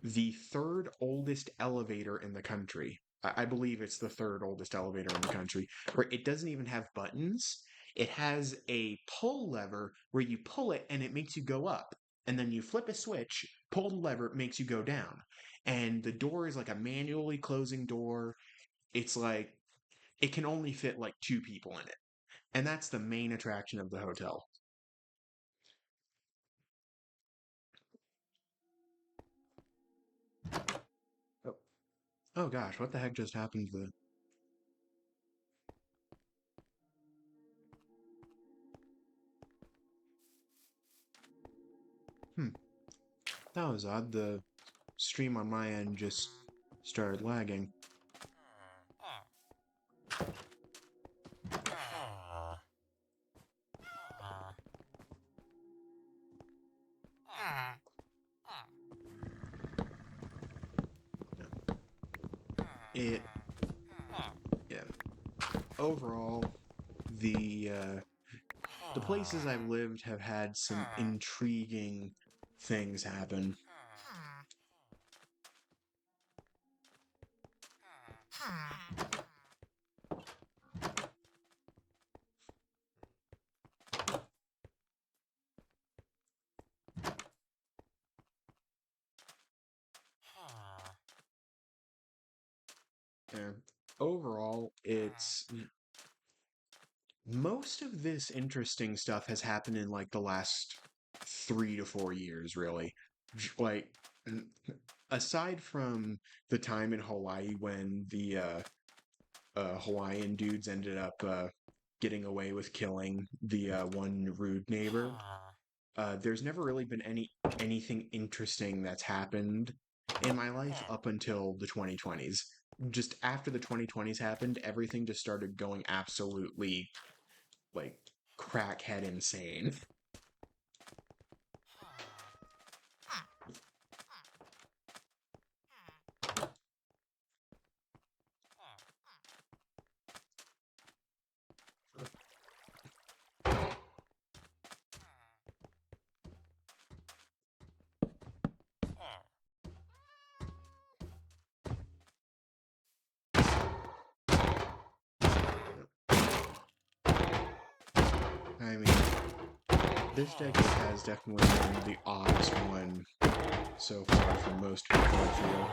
the third oldest elevator in the country. I believe it's the third oldest elevator in the country, where it doesn't even have buttons. It has a pull lever where you pull it and it makes you go up. And then you flip a switch, pull the lever, it makes you go down. And the door is like a manually closing door. It's like it can only fit like two people in it. And that's the main attraction of the hotel. Oh, oh gosh, what the heck just happened to the... Hmm, that was odd. The stream on my end just started lagging. It, yeah. Overall, the places I've lived have had some intriguing things happen. Yeah. Overall, it's most of this interesting stuff has happened in like the last 3 to 4 years, really. Like, aside from the time in Hawaii when the Hawaiian dudes ended up getting away with killing the one rude neighbor, there's never really been anything interesting that's happened in my life up until the 2020s. Just after the 2020s happened, everything just started going absolutely like crackhead insane. I mean, this decade has definitely been the oddest one so far for most people, I feel.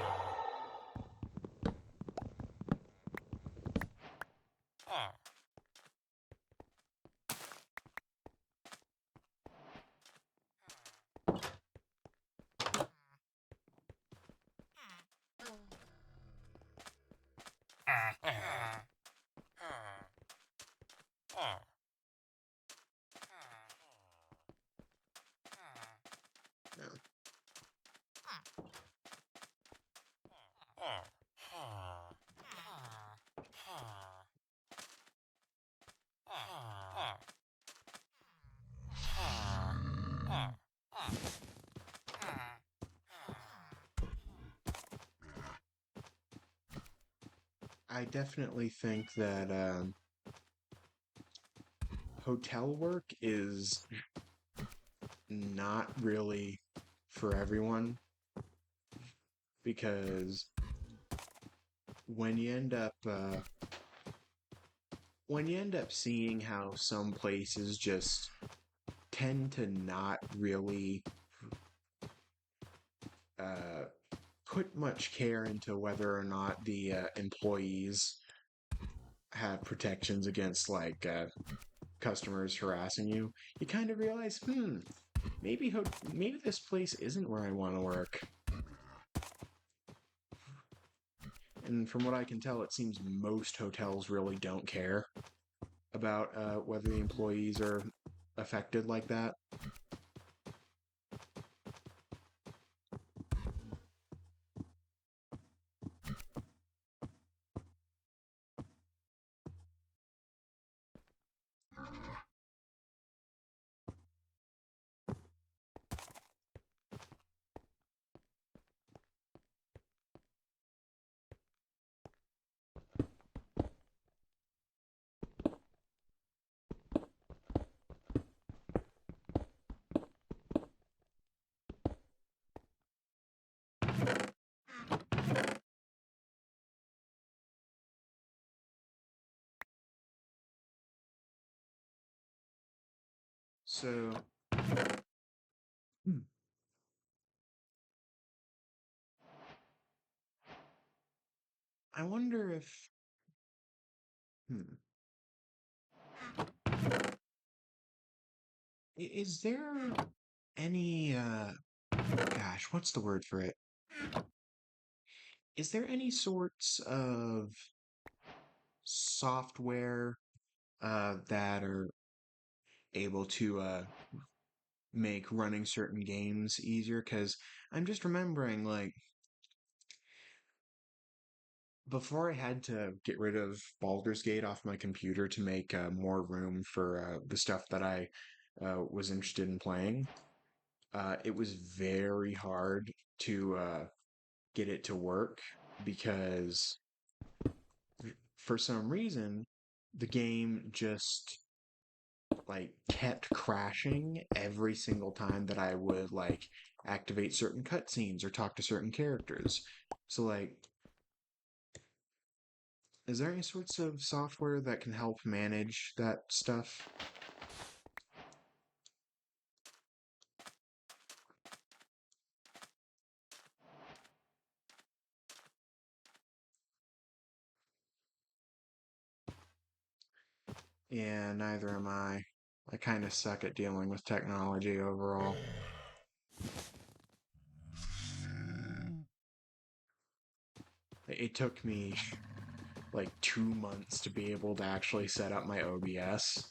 I definitely think that hotel work is not really for everyone because when you end up seeing how some places just tend to not really uh, put much care into whether or not the employees have protections against customers harassing you, you kind of realize, maybe this place isn't where I want to work. And from what I can tell, it seems most hotels really don't care about whether the employees are affected like that. So, hmm, I wonder if, hmm, is there any, gosh, what's the word for it? Is there any sorts of software that are able to make running certain games easier? Because I'm just remembering, like, before I had to get rid of Baldur's Gate off my computer to make more room for the stuff that I was interested in playing, it was very hard to get it to work because for some reason the game just like kept crashing every single time that I would like activate certain cutscenes or talk to certain characters. So like, is there any sorts of software that can help manage that stuff? Yeah, neither am I. I kind of suck at dealing with technology overall. It took me like 2 months to be able to actually set up my OBS.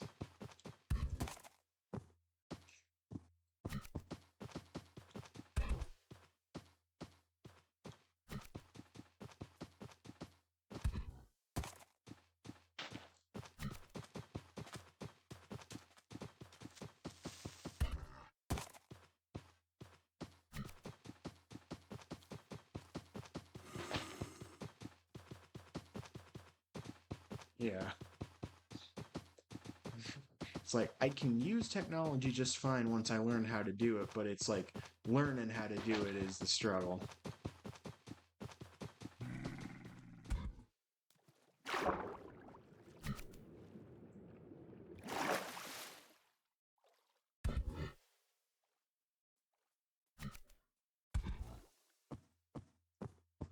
Yeah. It's like I can use technology just fine once I learn how to do it, but it's like learning how to do it is the struggle.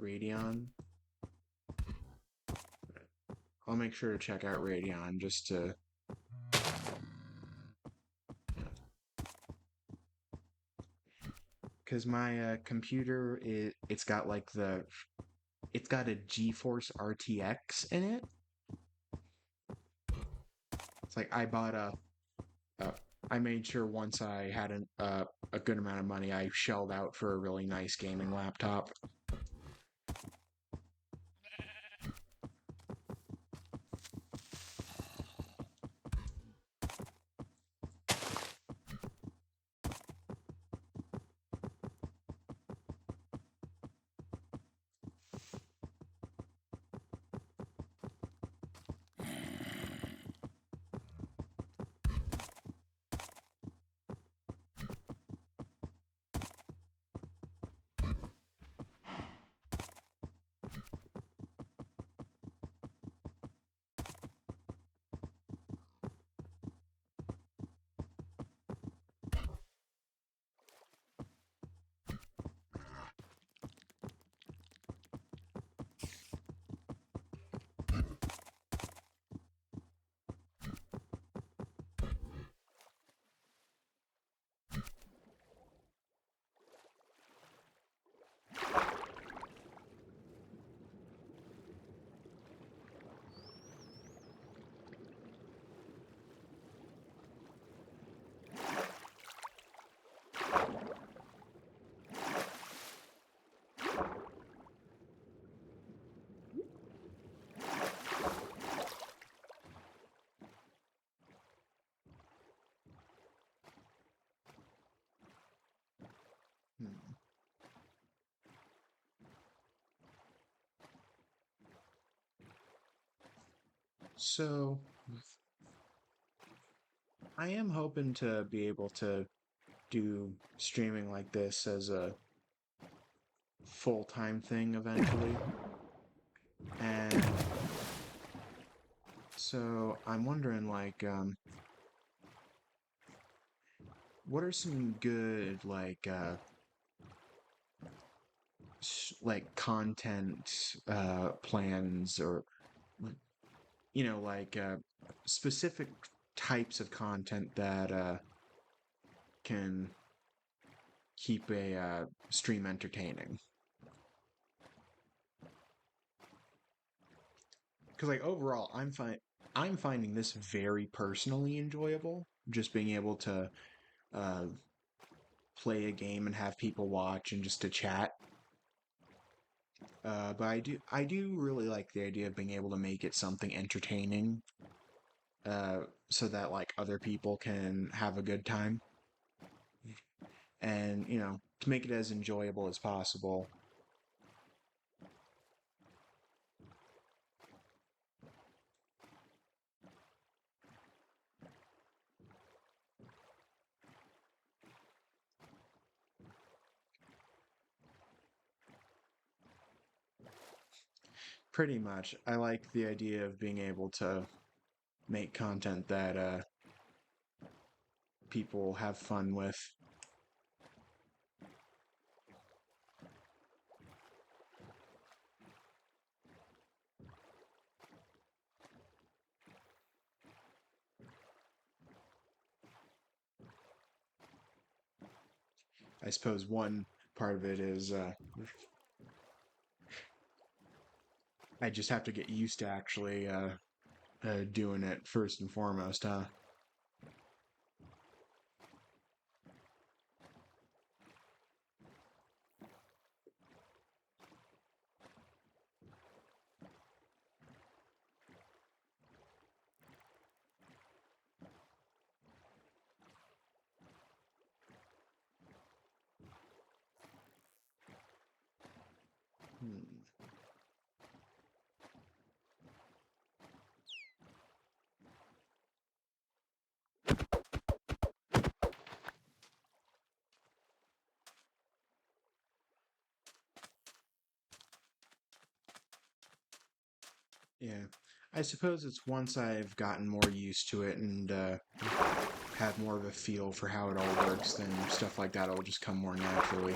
Radeon. I'll make sure to check out Radeon just to. Because my computer, it's got like it's got a GeForce RTX in it. It's like I bought uh, I made sure once I had a good amount of money, I shelled out for a really nice gaming laptop. Hmm. So I am hoping to be able to do streaming like this as a full-time thing eventually. And so I'm wondering like what are some good like content plans or like specific types of content that can keep a stream entertaining? Because like overall, I'm finding this very personally enjoyable. Just being able to uh, play a game and have people watch and just to chat. But I do really like the idea of being able to make it something entertaining, uh, so that like other people can have a good time, and to make it as enjoyable as possible. Pretty much, I like the idea of being able to make content that people have fun with. I suppose one part of it is I just have to get used to actually doing it first and foremost, huh? Hmm. Yeah, I suppose it's once I've gotten more used to it and have more of a feel for how it all works, then stuff like that will just come more naturally.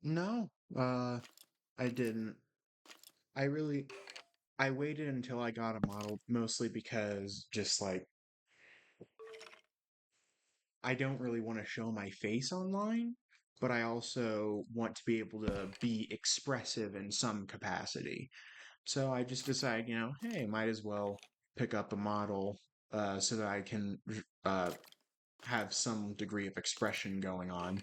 No, I didn't. I really, I waited until I got a model, mostly because just like I don't really want to show my face online, but I also want to be able to be expressive in some capacity. So I just decided, hey, might as well pick up a model so that I can uh, have some degree of expression going on.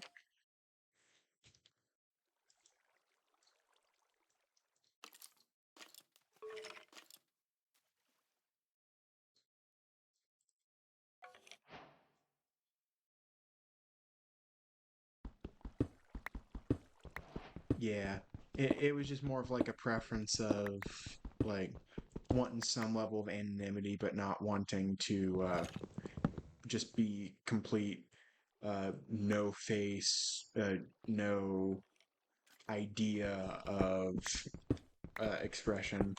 Yeah, it was just more of like a preference of like wanting some level of anonymity, but not wanting to just be complete no face, no idea of expression.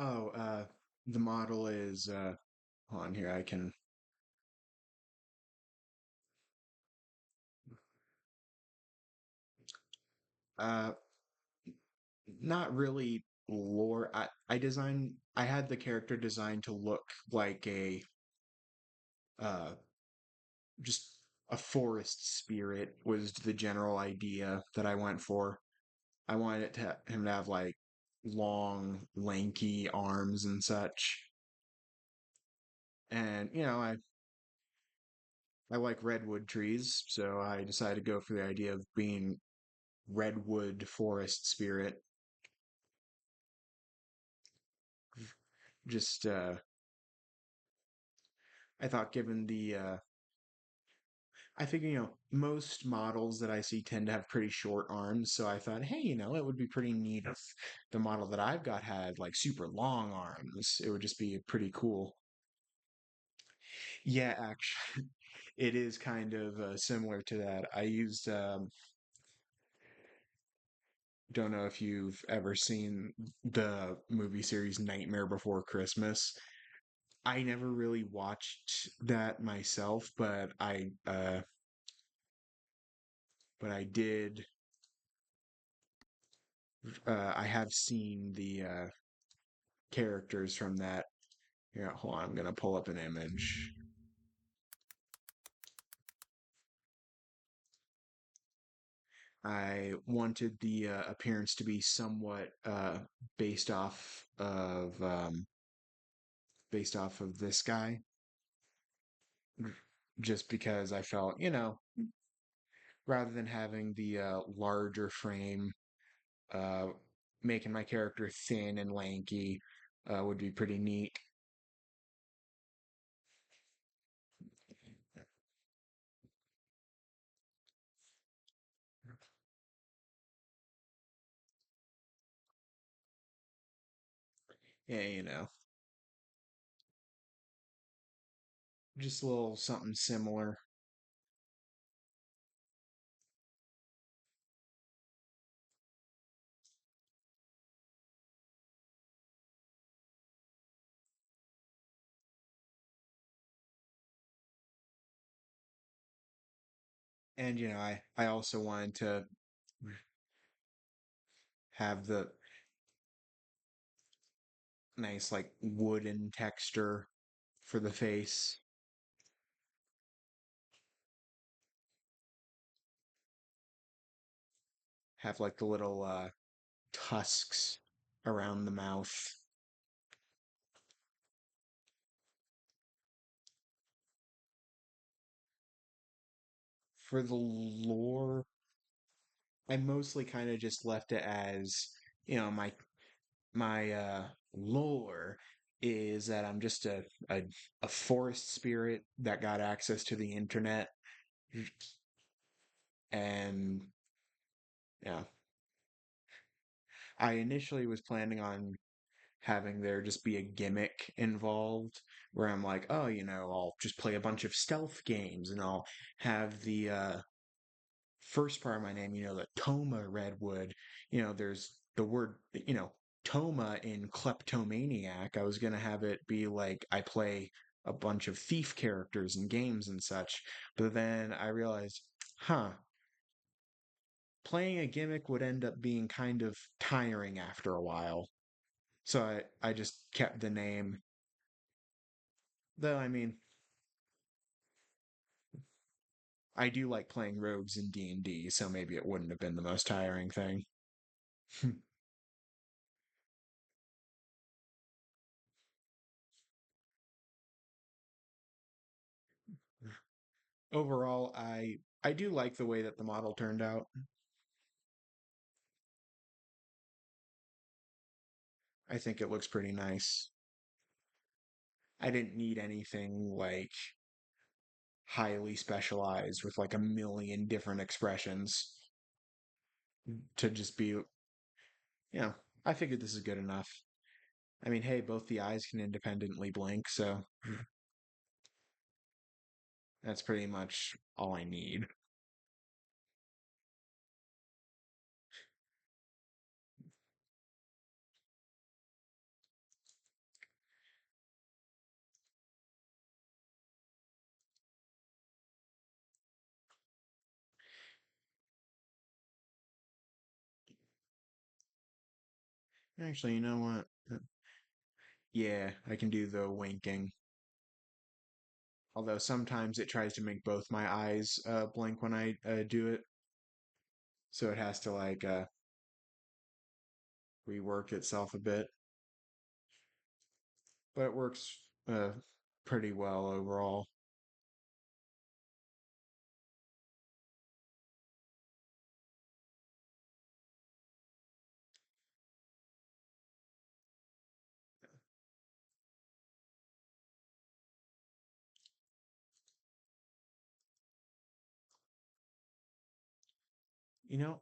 Oh, the model is hold on here. I can uh not really lore. I had the character designed to look like a uh just a forest spirit was the general idea that I went for. I wanted him to have like long, lanky arms and such. And I like redwood trees, so I decided to go for the idea of being redwood forest spirit. Just I thought given the I figure, most models that I see tend to have pretty short arms, so I thought, hey, it would be pretty neat if the model that I've got had like super long arms. It would just be pretty cool. Yeah, actually, it is kind of similar to that. I used, don't know if you've ever seen the movie series Nightmare Before Christmas. I never really watched that myself, but I did. I have seen the characters from that. Here, hold on, I'm gonna pull up an image. I wanted the appearance to be somewhat based off of this guy, just because I felt, rather than having the larger frame, uh, making my character thin and lanky would be pretty neat. Yeah, just a little something similar. And I also wanted to have the nice like wooden texture for the face. Have like the little tusks around the mouth. For the lore, I mostly kind of just left it as, my lore is that I'm just a forest spirit that got access to the internet, and yeah, I initially was planning on having there just be a gimmick involved where I'm like, oh, I'll just play a bunch of stealth games and I'll have the first part of my name, the Toma Redwood. There's the word, Toma in kleptomaniac. I was gonna have it be like I play a bunch of thief characters in games and such, but then I realized, huh, playing a gimmick would end up being kind of tiring after a while. So I just kept the name. Though I mean, I do like playing rogues in D&D, so maybe it wouldn't have been the most tiring thing. Overall, I do like the way that the model turned out. I think it looks pretty nice. I didn't need anything like highly specialized with like a million different expressions to just be, I figured this is good enough. I mean, hey, both the eyes can independently blink, so that's pretty much all I need. Actually, you know what? Yeah, I can do the winking. Although sometimes it tries to make both my eyes blink when I do it, so it has to like rework itself a bit. But it works pretty well overall.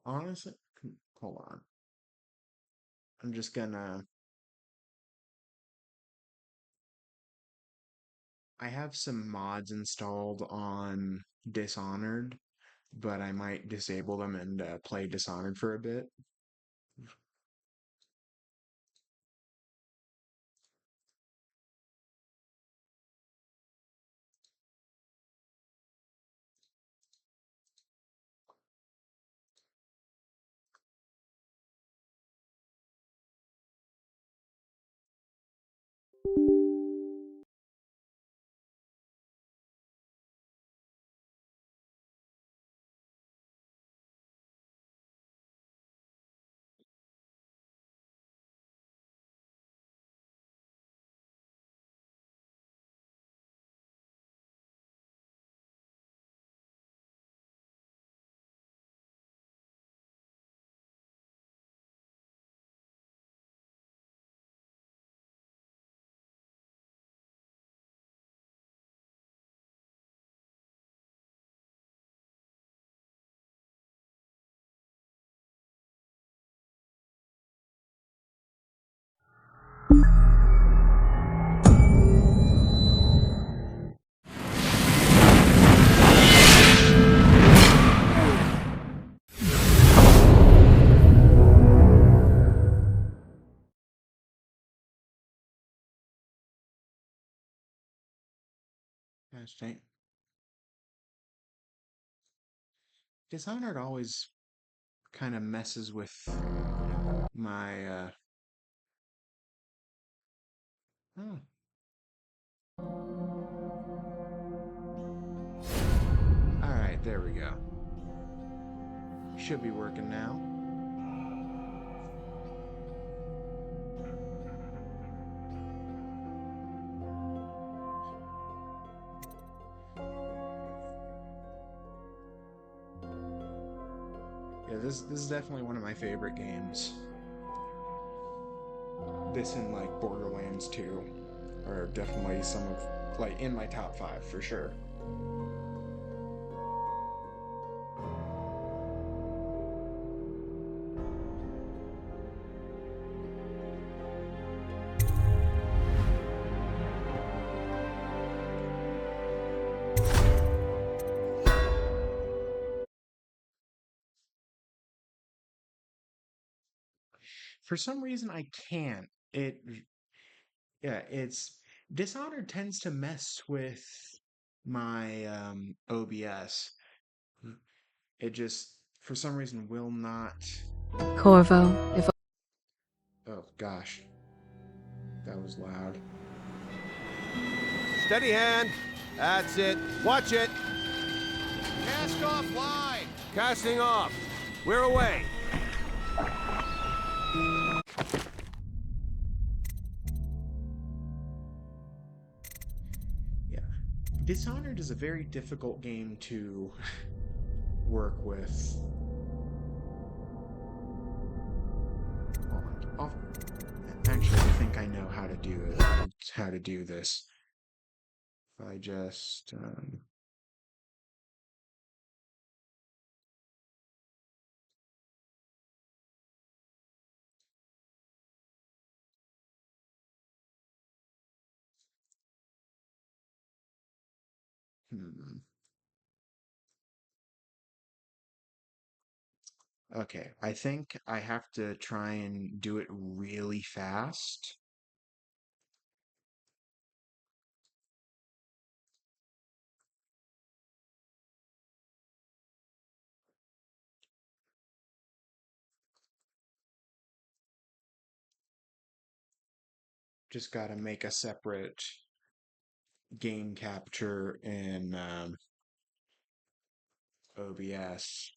Honestly, hold on. I'm just gonna. I have some mods installed on Dishonored, but I might disable them and play Dishonored for a bit. Hashtag Dishonored always kind of messes with my oh. All right, there we go. Should be working now. Yeah, this is definitely one of my favorite games. This and like Borderlands 2 are definitely some of like in my top 5 for sure. For some reason I can't. Yeah, it's Dishonored tends to mess with my OBS. It just for some reason will not. Corvo, if Oh gosh, that was loud. Steady hand. That's it. Watch it. Cast off line. Casting off. We're away. Yeah, Dishonored is a very difficult game to work with. Actually, I think I know how to do it. How to do this. If I just hmm. Okay, I think I have to try and do it really fast. just gotta make a separate game capture in OBS.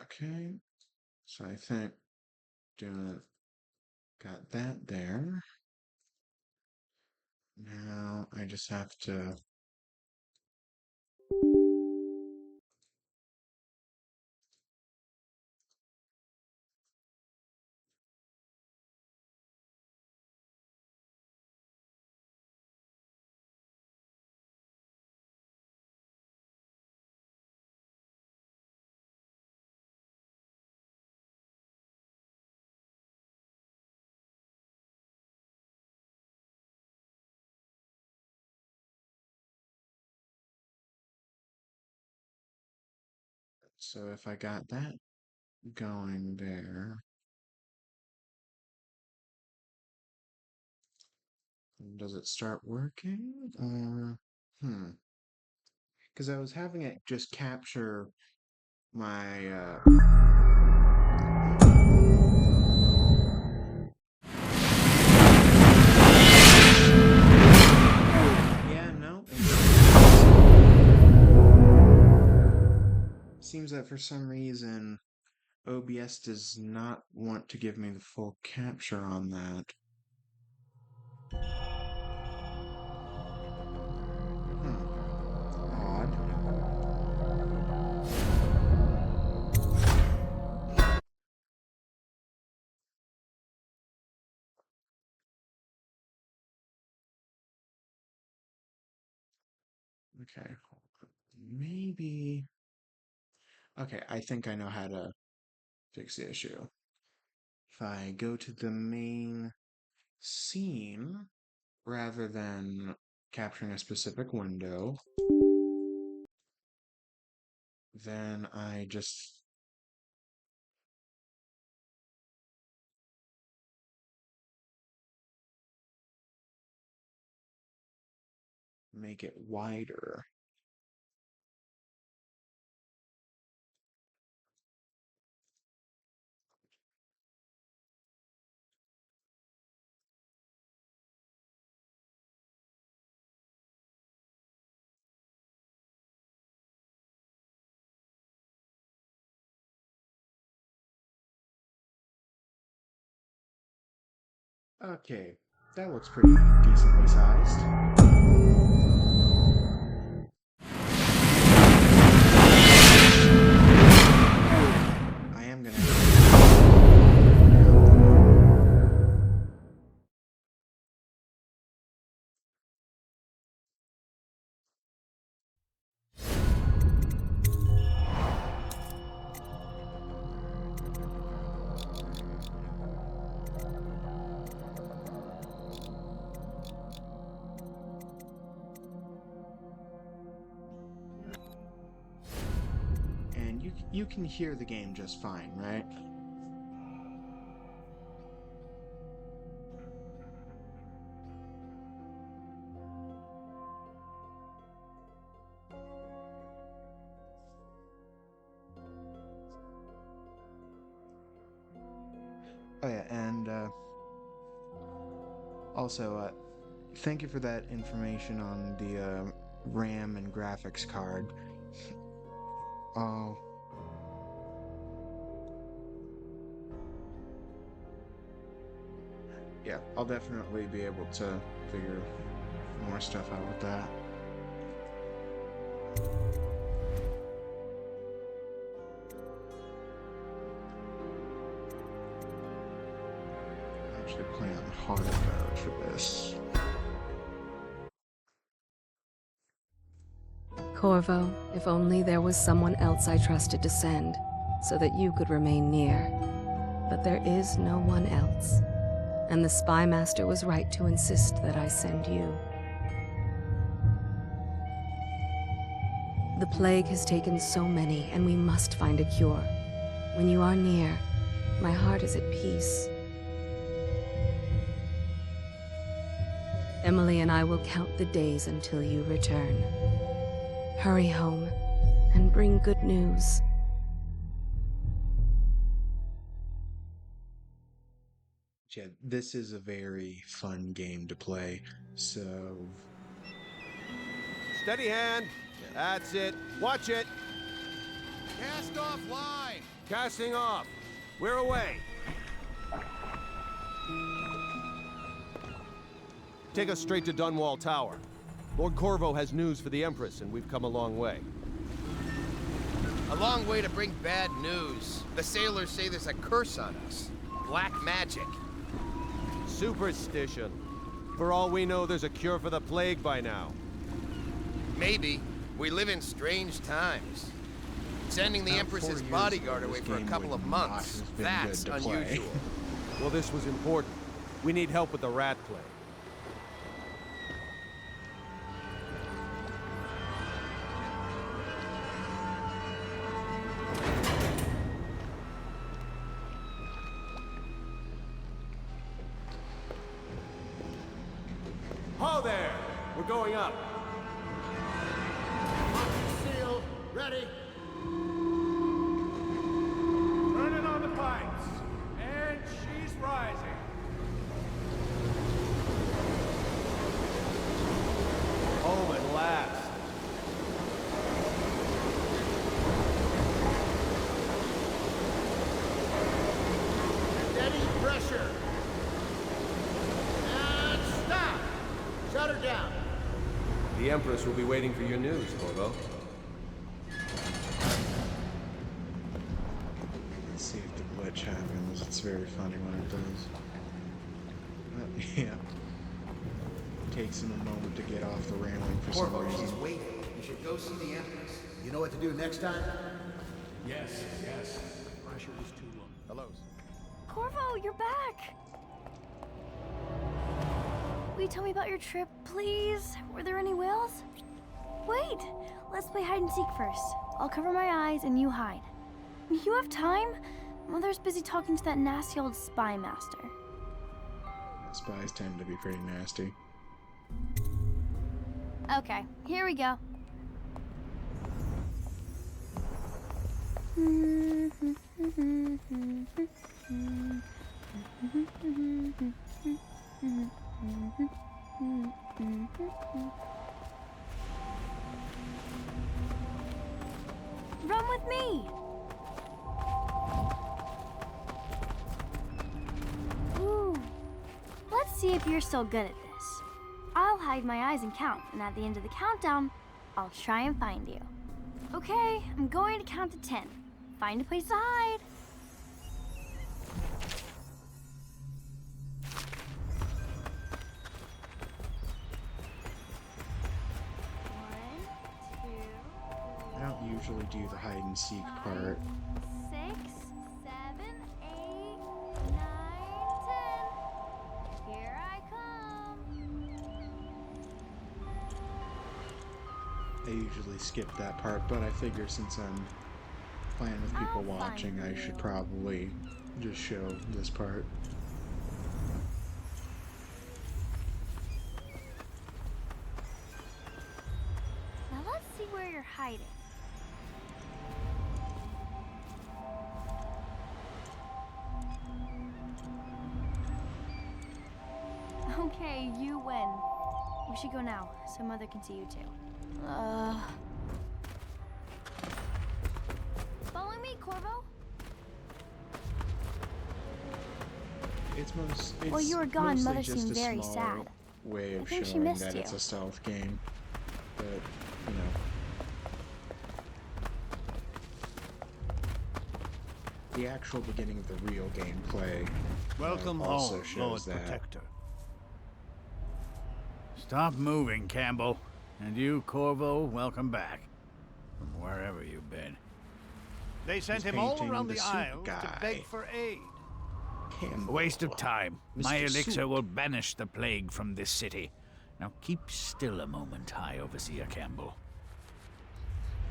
Okay, so I think got that there. Now I just have to so if I got that going there, does it start working? Because I was having it just capture my yeah, no. Seems that for some reason OBS does not want to give me the full capture on that. Odd. Okay. Maybe. Okay, I think I know how to fix the issue. If I go to the main scene rather than capturing a specific window, then I just make it wider. Okay, that looks pretty decently sized. I am gonna and you can hear the game just fine, right? Oh yeah, and also thank you for that information on the RAM and graphics card. Oh. Yeah, I'll definitely be able to figure more stuff out with that. I'm actually playing on hard mode for this. Corvo, if only there was someone else I trusted to send, so that you could remain near. But there is no one else, and the Spy Master was right to insist that I send you. The plague has taken so many, and we must find a cure. When you are near, my heart is at peace. Emily and I will count the days until you return. Hurry home and bring good news. Yeah, this is a very fun game to play, so... Steady hand. That's it. Watch it. Cast off line. Casting off. We're away. Take us straight to Dunwall Tower. Lord Corvo has news for the Empress, and we've come a long way. A long way to bring bad news. The sailors say there's a curse on us. Black magic. Superstition. For all we know, there's a cure for the plague by now. Maybe. We live in strange times. Sending the About Empress's 4 years bodyguard ago, away this for a game couple would of not months. have been That's good to play. unusual. Well, this was important. We need help with the rat plague. Ho there! We're going up. Seal, ready. Turning on the pipes. And she's rising. Home at last. Steady pressure. And stop. Shut her down. The Empress will be waiting for your news, Corvo. Let's see if the glitch happens. It's very funny when it does. Yeah. Takes him a moment to get off the railing for some Corvo, she's reason. waiting. You should go see the Empress. You know what to do next time? Yes. Pressure is too low. Hello. Corvo, you're back! Will you tell me about your trip, please? Were there any whales? Wait! Let's play hide and seek first. I'll cover my eyes and you hide. You have time? Mother's busy talking to that nasty old spy master. Spies tend to be pretty nasty. Okay, here we go. Run with me! Ooh. Let's see if you're still good at this. I'll hide my eyes and count, and at the end of the countdown, I'll try and find you. Okay, I'm going to count to 10. Find a place to hide. One, two, I don't usually do the hide and seek part. 6, 7, 8, 9, 10. Here I come. I usually skip that part, but I figure since I'm playing with people I'll watching, find I should you. probably just show this part. Now let's see where you're hiding. Okay, you win. We should go now, so Mother can see you too. Follow me, Corvo. While you were gone, mostly Mother just seemed a very small sad. way I of think she showing missed that it's you. a stealth game, but you know. The actual beginning of the real gameplay Welcome also home, shows Lord that. Protector. Stop moving, Campbell. And you, Corvo, welcome back. From wherever you've been. They sent He's him all painting around the the soup Isles to guy. beg for aid. Campbell. A waste of time. My Mr. elixir Soup. will banish the plague from this city. Now keep still a moment, High Overseer Campbell.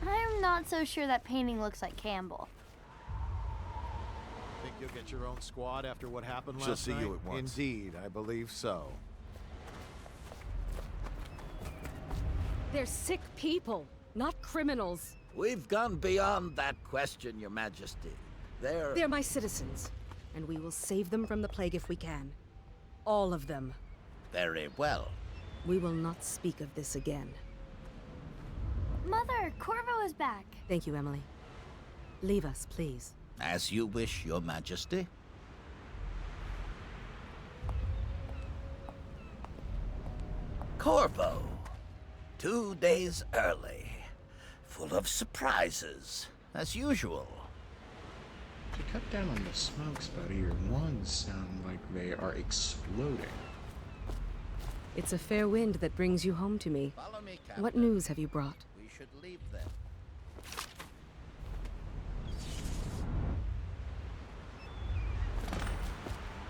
I'm not so sure that painting looks like Campbell. Think you'll get your own squad after what happened She'll last see night? you at once. Indeed, I believe so. They're sick people, not criminals. We've gone beyond that question, Your Majesty. They're my citizens, and we will save them from the plague if we can. All of them. Very well. We will not speak of this again. Mother, Corvo is back. Thank you, Emily. Leave us, please. As you wish, Your Majesty. Corvo. 2 days early. Full of surprises, as usual. To cut down on the smokes, buddy, your lungs sound like they are exploding. It's a fair wind that brings you home to me. Follow me, Captain. What news have you brought? We should leave them.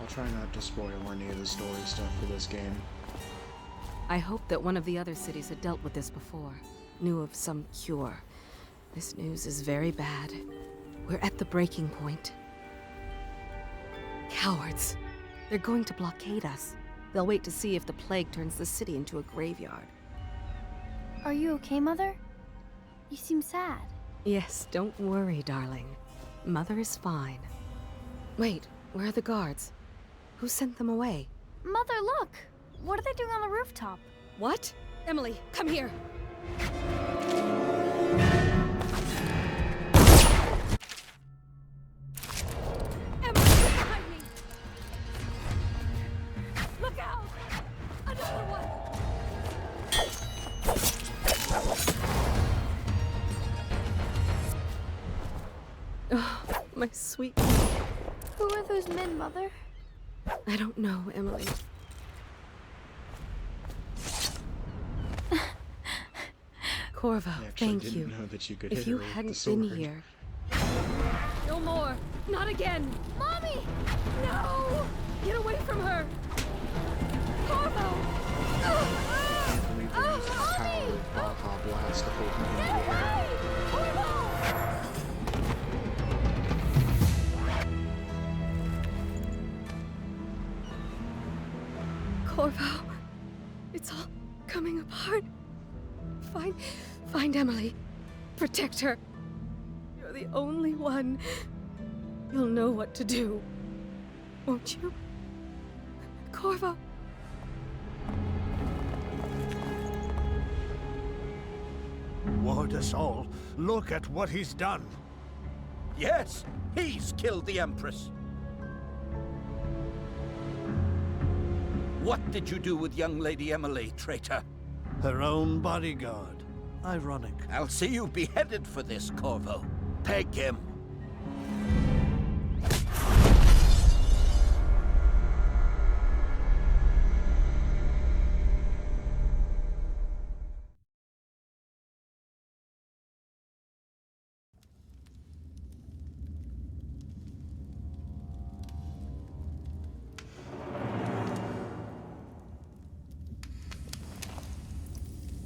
I'll try not to spoil any of the story stuff for this game. I hope that one of the other cities had dealt with this before, knew of some cure. This news is very bad. We're at the breaking point. Cowards. They're going to blockade us. They'll wait to see if the plague turns the city into a graveyard. Are you okay, Mother? You seem sad. Yes, don't worry, darling. Mother is fine. Wait, where are the guards? Who sent them away? Mother, look! What are they doing on the rooftop? What? Emily, come here! Emily, get behind me! Look out! Another one! Oh, my sweet... Who are those men, Mother? I don't know, Emily. Corvo, thank you. Didn't know that you could If hit you her with the hadn't sword. been here... No more! Not again! Mommy! No! Get away from her! Corvo! I can't believe they used the power of Baja Blast to hold me in Get the air. away! Corvo! Corvo, it's all coming apart. Find Emily. Protect her. You're the only one. You'll know what to do. Won't you? Corvo. Ward us all. Look at what he's done. Yes, he's killed the Empress. What did you do with young Lady Emily, traitor? Her own bodyguard. Ironic. I'll see you beheaded for this, Corvo. Peg him.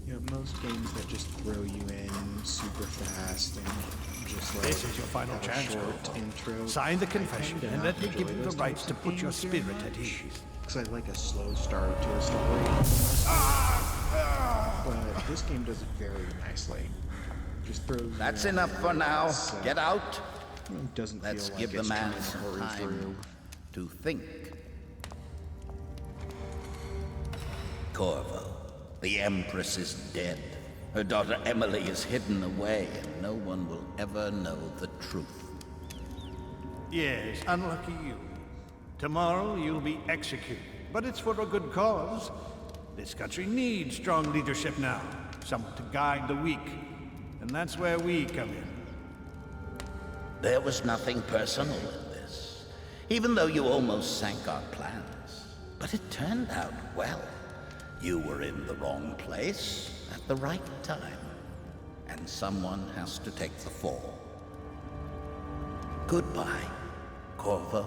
You know, most games that just throw you in super fast and just like This is your final have a chance, short Corvo. intro. Sign the I confession tend to and not let me give enjoy you the those rights types to of put your games very spirit at much, ease. 'cause I like a slow start to a story. But this game does it very nicely. Just throws you That's in enough there for and now. it's, Get out. It doesn't Let's feel give like the it's man trying to some hurry time through. to think. Corvo, the Empress is dead. Her daughter Emily is hidden away, and no one will ever know the truth. Yes, unlucky you. Tomorrow you'll be executed, but it's for a good cause. This country needs strong leadership now, someone to guide the weak, and that's where we come in. There was nothing personal in this, even though you almost sank our plans. But it turned out well. You were in the wrong place at the right time, and someone has to take the fall. Goodbye, Corvo.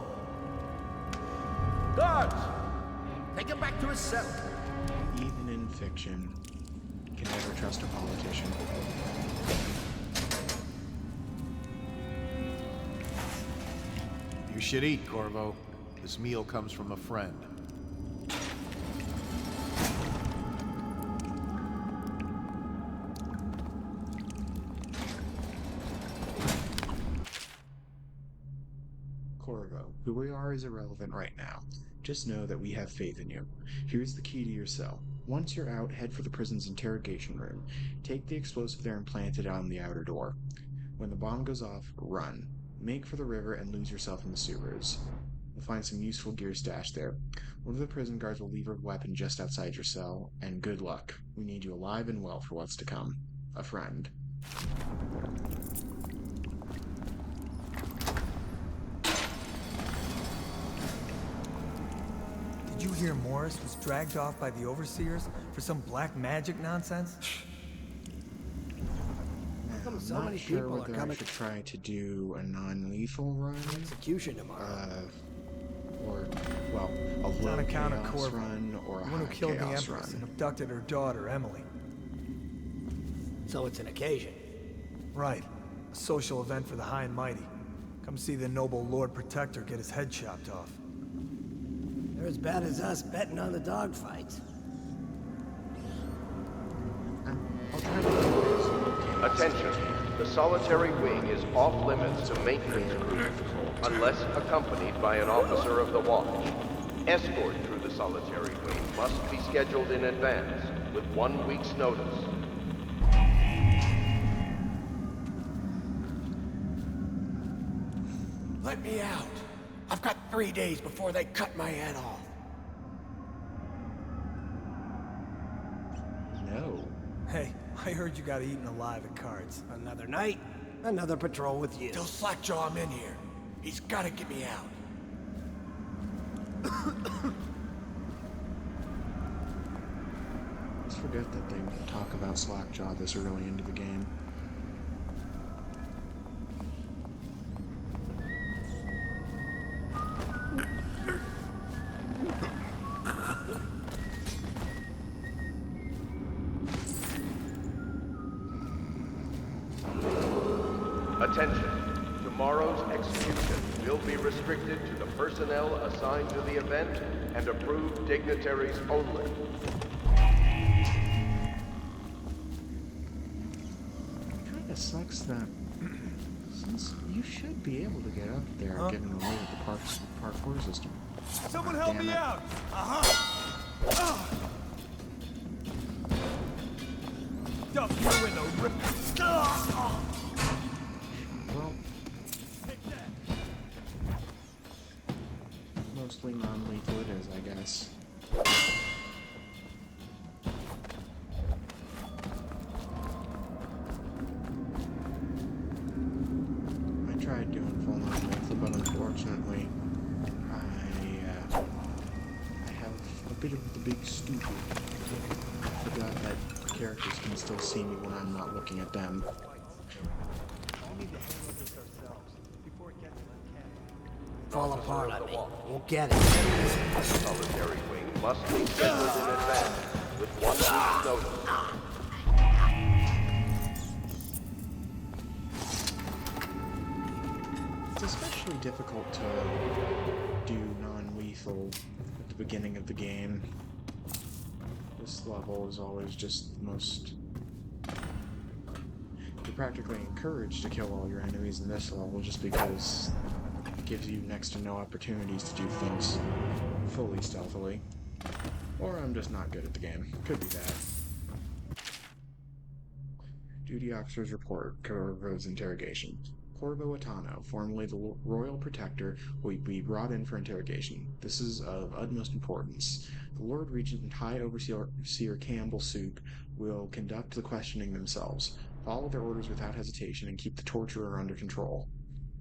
Guards! Take him back to his cell. Even in fiction, you can never trust a politician. You should eat, Corvo. This meal comes from a friend. we are is irrelevant right now. Just know that we have faith in you. Here's the key to your cell. Once you're out, head for the prison's interrogation room. Take the explosive there and plant it on the outer door. When the bomb goes off, run. Make for the river and lose yourself in the sewers. You'll find some useful gear stashed there. One of the prison guards will leave a weapon just outside your cell, and good luck. We need you alive and well for what's to come. A friend. Did you hear Morris was dragged off by the overseers for some black magic nonsense? I'm so not many sure people are whether I coming should try to do a non-lethal run. Execution tomorrow. Or, well, a It's low on account of chaos Corvo, run or a the one who high killed the chaos Empress and run. abducted her daughter, Emily. So it's an occasion. Right. A social event for the high and mighty. Come see the noble Lord Protector get his head chopped off. They're as bad as us betting on the dogfights. I'll try to do this. Attention. The solitary wing is off limits to maintenance crews unless accompanied by an officer of the watch. Escort through the solitary wing must be scheduled in advance with 1 week's notice. Let me out. I've got 3 days before they cut my head off. No. Hey, I heard you got eaten alive at cards. Another night, another patrol with you. Tell Slackjaw I'm in here. He's gotta get me out. Let's forget that they talk about Slackjaw this early into the game. Attention. Tomorrow's execution will be restricted to the personnel assigned to the event and approved dignitaries only. Kinda sucks that since you should be able to get up there given the way that the parkour system. Someone God help damn me it. out! Dump you in the rip. Well, mostly non-lethal it is, I guess. I tried doing full non-lethal, but unfortunately, I have a bit of the big stupid. I forgot that characters can still see me when I'm not looking at them. Fall apart on me. Won't get it. The solitary wing must be scheduled in advance with 1 week's notice. It's especially difficult to do non-lethal at the beginning of the game. This level is always just the most... You're practically encouraged to kill all your enemies in this level just because it gives you next to no opportunities to do things fully stealthily. Or I'm just not good at the game. Could be that. Duty Officer's Report, Corvo's Interrogation. Corvo Atano, formerly the Royal Protector, will be brought in for interrogation. This is of utmost importance. The Lord Regent and High Overseer Campbell Soup will conduct the questioning themselves. Follow their orders without hesitation and keep the torturer under control.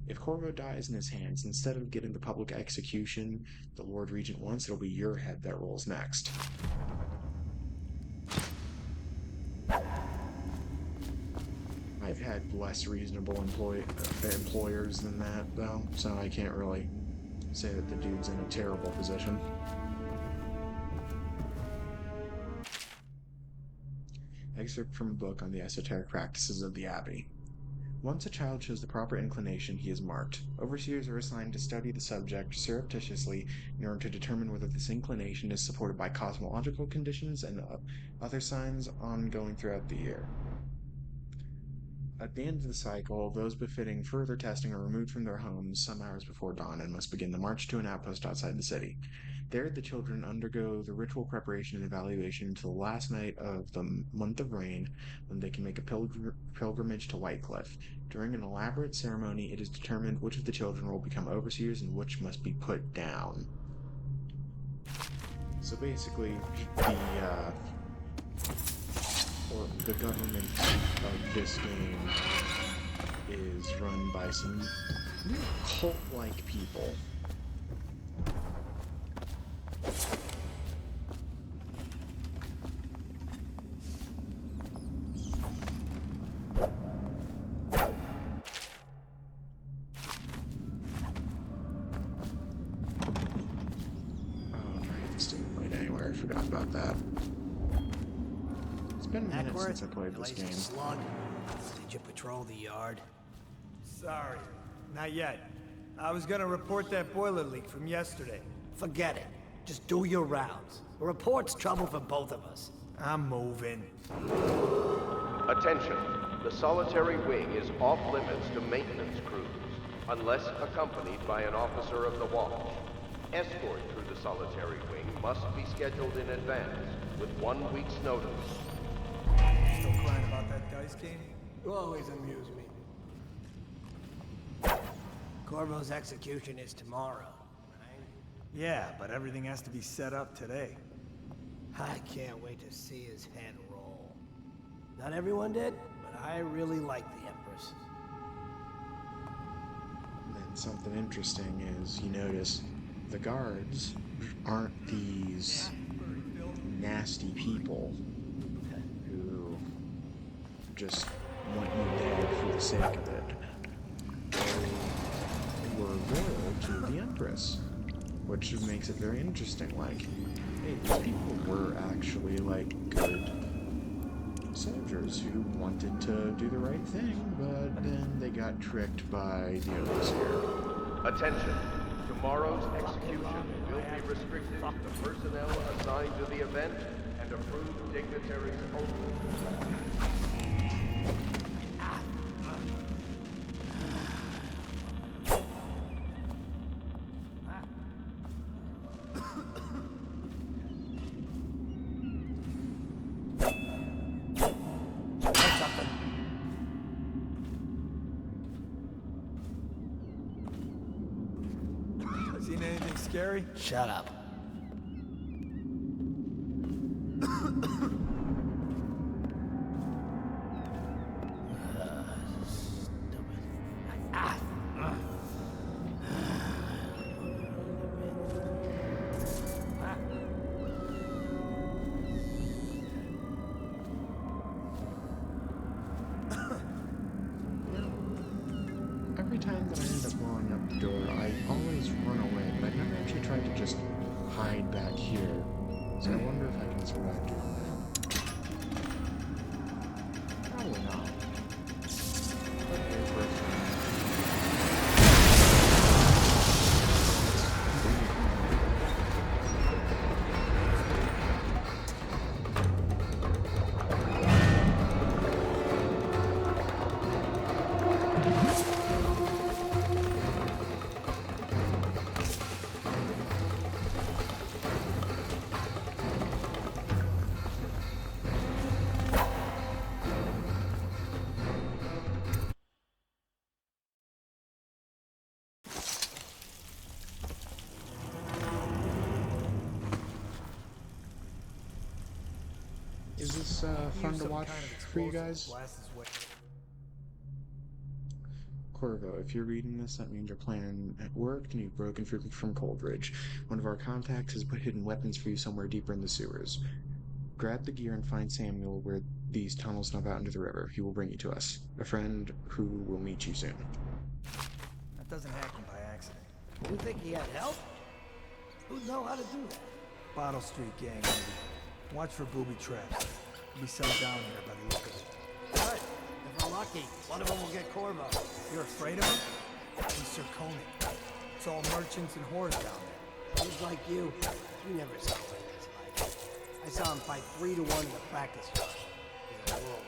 If Corvo dies in his hands, instead of getting the public execution the Lord Regent wants, it'll be your head that rolls next. I've had less reasonable employers than that, though, so I can't really say that the dude's in a terrible position. Excerpt from a book on the esoteric practices of the Abbey. Once a child shows the proper inclination, he is marked. Overseers are assigned to study the subject surreptitiously in order to determine whether this inclination is supported by cosmological conditions and other signs ongoing throughout the year. At the end of the cycle, those befitting further testing are removed from their homes some hours before dawn and must begin the march to an outpost outside the city. There, the children undergo the ritual preparation and evaluation until the last night of the month of rain, when they can make a pilgrimage to Whitecliff. During an elaborate ceremony, it is determined which of the children will become overseers and which must be put down. So basically, the government of this game is run by some cult-like people. I forgot about that. It's been a minute since I played this game. Slug. Did you patrol the yard? Sorry, not yet. I was gonna report that boiler leak from yesterday. Forget it. Just do your rounds. A report's trouble for both of us. I'm moving. Attention. The solitary wing is off limits to maintenance crews, unless accompanied by an officer of the watch. Escort through the solitary wing must be scheduled in advance, with 1 week's notice. Still crying about that dice game? You always amuse me. Corvo's execution is tomorrow, right? Yeah, but everything has to be set up today. I can't wait to see his head roll. Not everyone did, but I really like the Empress. Then something interesting is you notice the guards aren't these nasty people who just want you dead for the sake of it. They were loyal to the Empress, which makes it very interesting. Like, hey, these people were actually like good soldiers who wanted to do the right thing, but then they got tricked by the overseer. Attention. Tomorrow's execution will be restricted to personnel assigned to the event and approved dignitaries only. Seen anything scary? Shut up. Every time that I end up blowing up the door, I always run away, but I've never actually tried to just hide back here. So I wonder if I can survive doing that. Probably not. Okay, first Is this fun to watch for you guys? Corvo, if you're reading this, that means your plan at work and you've broken free from Coldridge. One of our contacts has put hidden weapons for you somewhere deeper in the sewers. Grab the gear and find Samuel where these tunnels dump out into the river. He will bring you to us. A friend who will meet you soon. That doesn't happen by accident. You think he had help? Who'd know how to do that? Bottle Street gang, maybe. Watch for booby traps. He'll be set down here by the look of it. Good. If we're lucky, one of them will get Corvo. You're afraid of him? He's Sir Conan. It's all merchants and whores down there. He's like you. You never saw what it's like. I saw him fight 3-1 in the practice yard. He's a world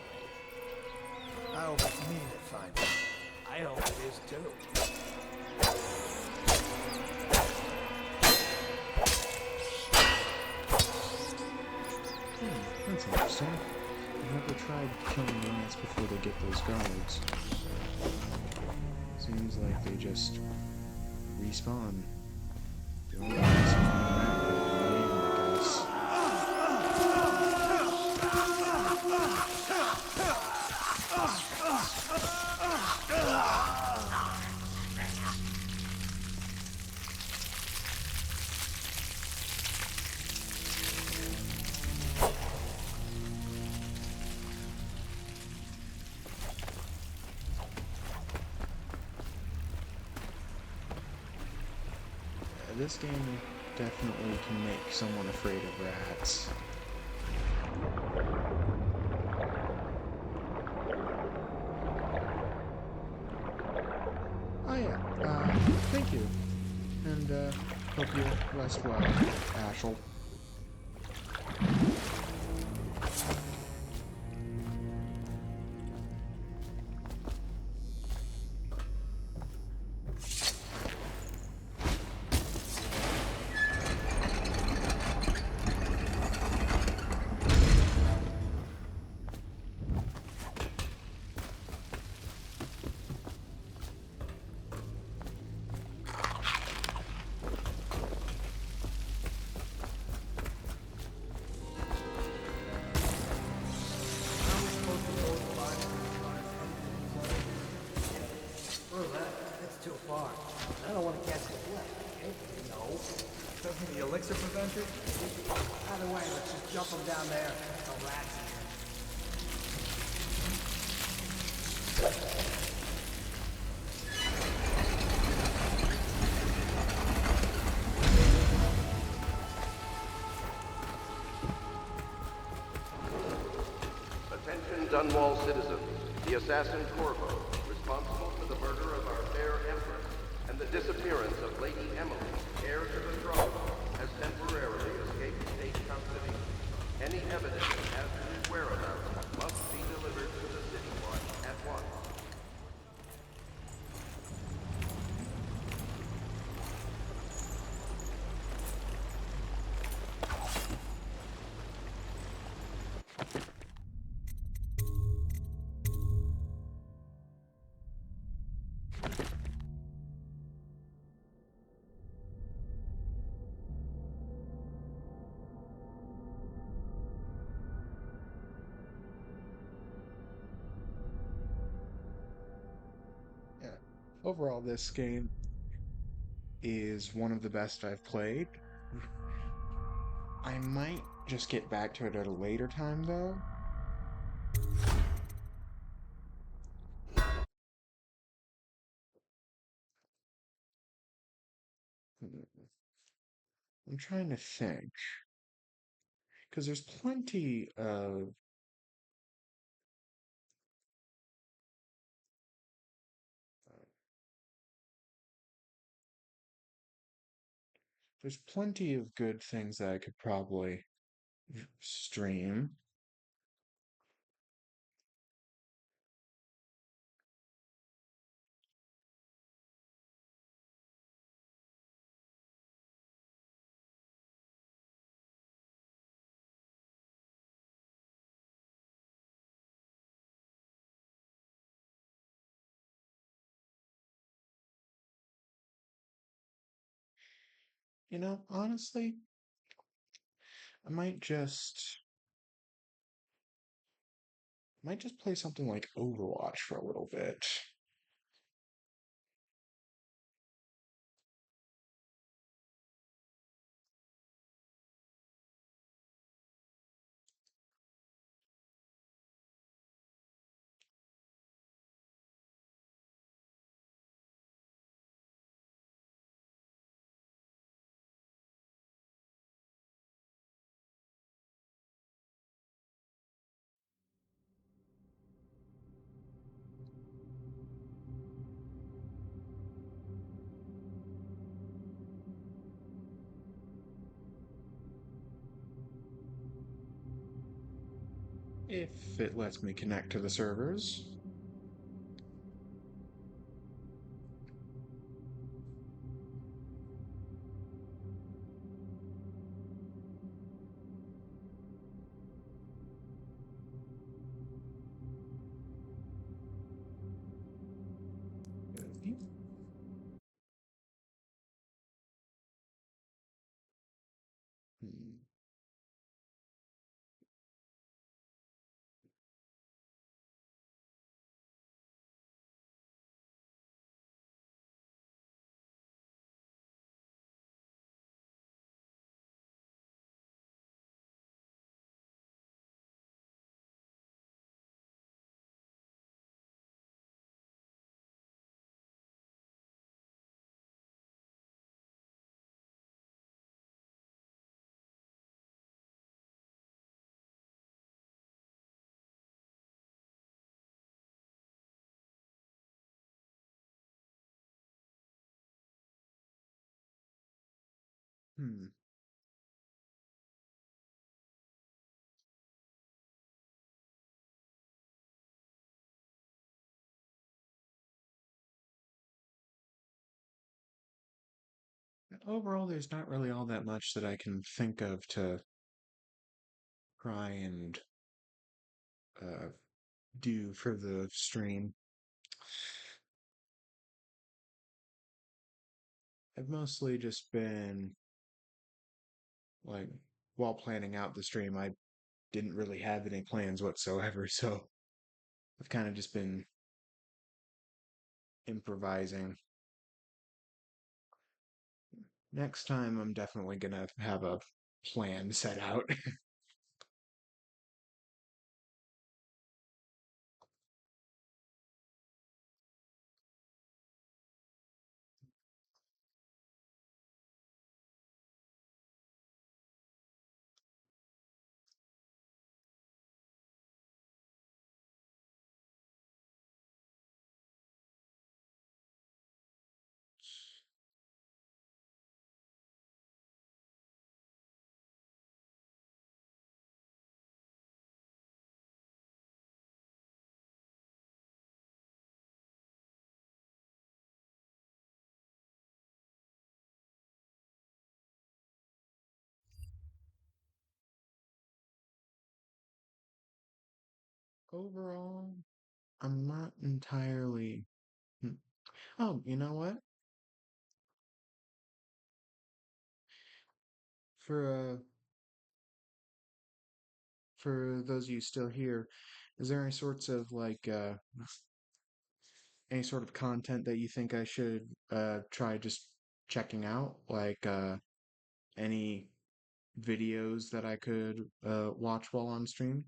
I hope it's me that finds it. I hope it is too. That's interesting. I've never tried killing rats before they get those guards. Seems like they just respawn. They only respawn rat group, not even, I guess. This game definitely can make someone afraid of rats. Oh yeah, thank you. And, hope you rest well, Ashel. That's too far. I don't want to catch the flight, okay? No. Doesn't the elixir prevent it? Either way, let's just jump them down there. The rats here. Attention Dunwall citizens. The assassin Corvo, responsible for the murder of our fair empress and the disappearance of Lady Emily, heir to the throne, has temporarily escaped state custody. Any evidence as to his whereabouts must be delivered to the City Watch at once. Yeah. Overall, this game is one of the best I've played. I might just get back to it at a later time, though. I'm trying to think. Because there's plenty of good things that I could probably stream. You know, honestly, I might just play something like Overwatch for a little bit. If it lets me connect to the servers. Hmm. Overall, there's not really all that much that I can think of to try and uh, do for the stream. I've mostly just been like, while planning out the stream, I didn't really have any plans whatsoever, so I've kind of just been improvising. Next time, I'm definitely gonna have a plan set out. Overall, I'm not entirely. Hmm. Oh, you know what? For for those of you still here, is there any sorts of any sort of content that you think I should try just checking out? Any videos that I could watch while on stream?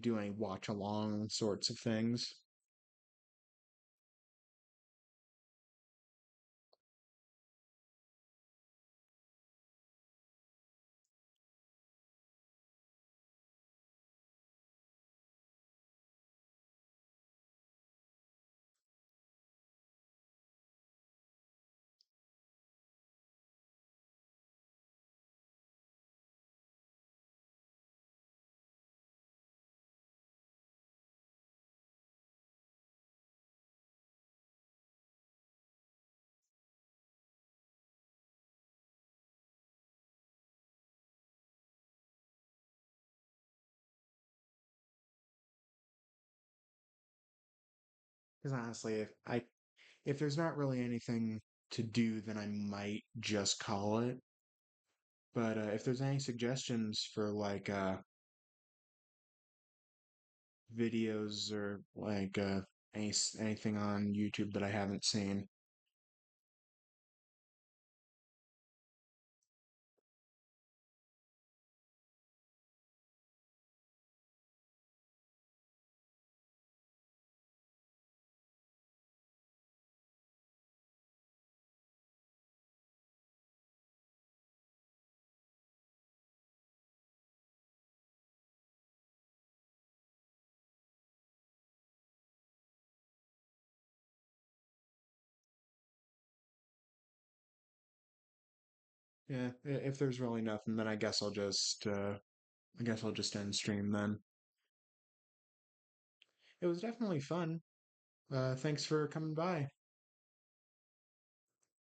Do any watch along sorts of things? Because honestly, if there's not really anything to do, then I might just call it. But if there's any suggestions for videos or anything on YouTube that I haven't seen, yeah, if there's really nothing, then I guess I'll just end stream then. It was definitely fun. Thanks for coming by.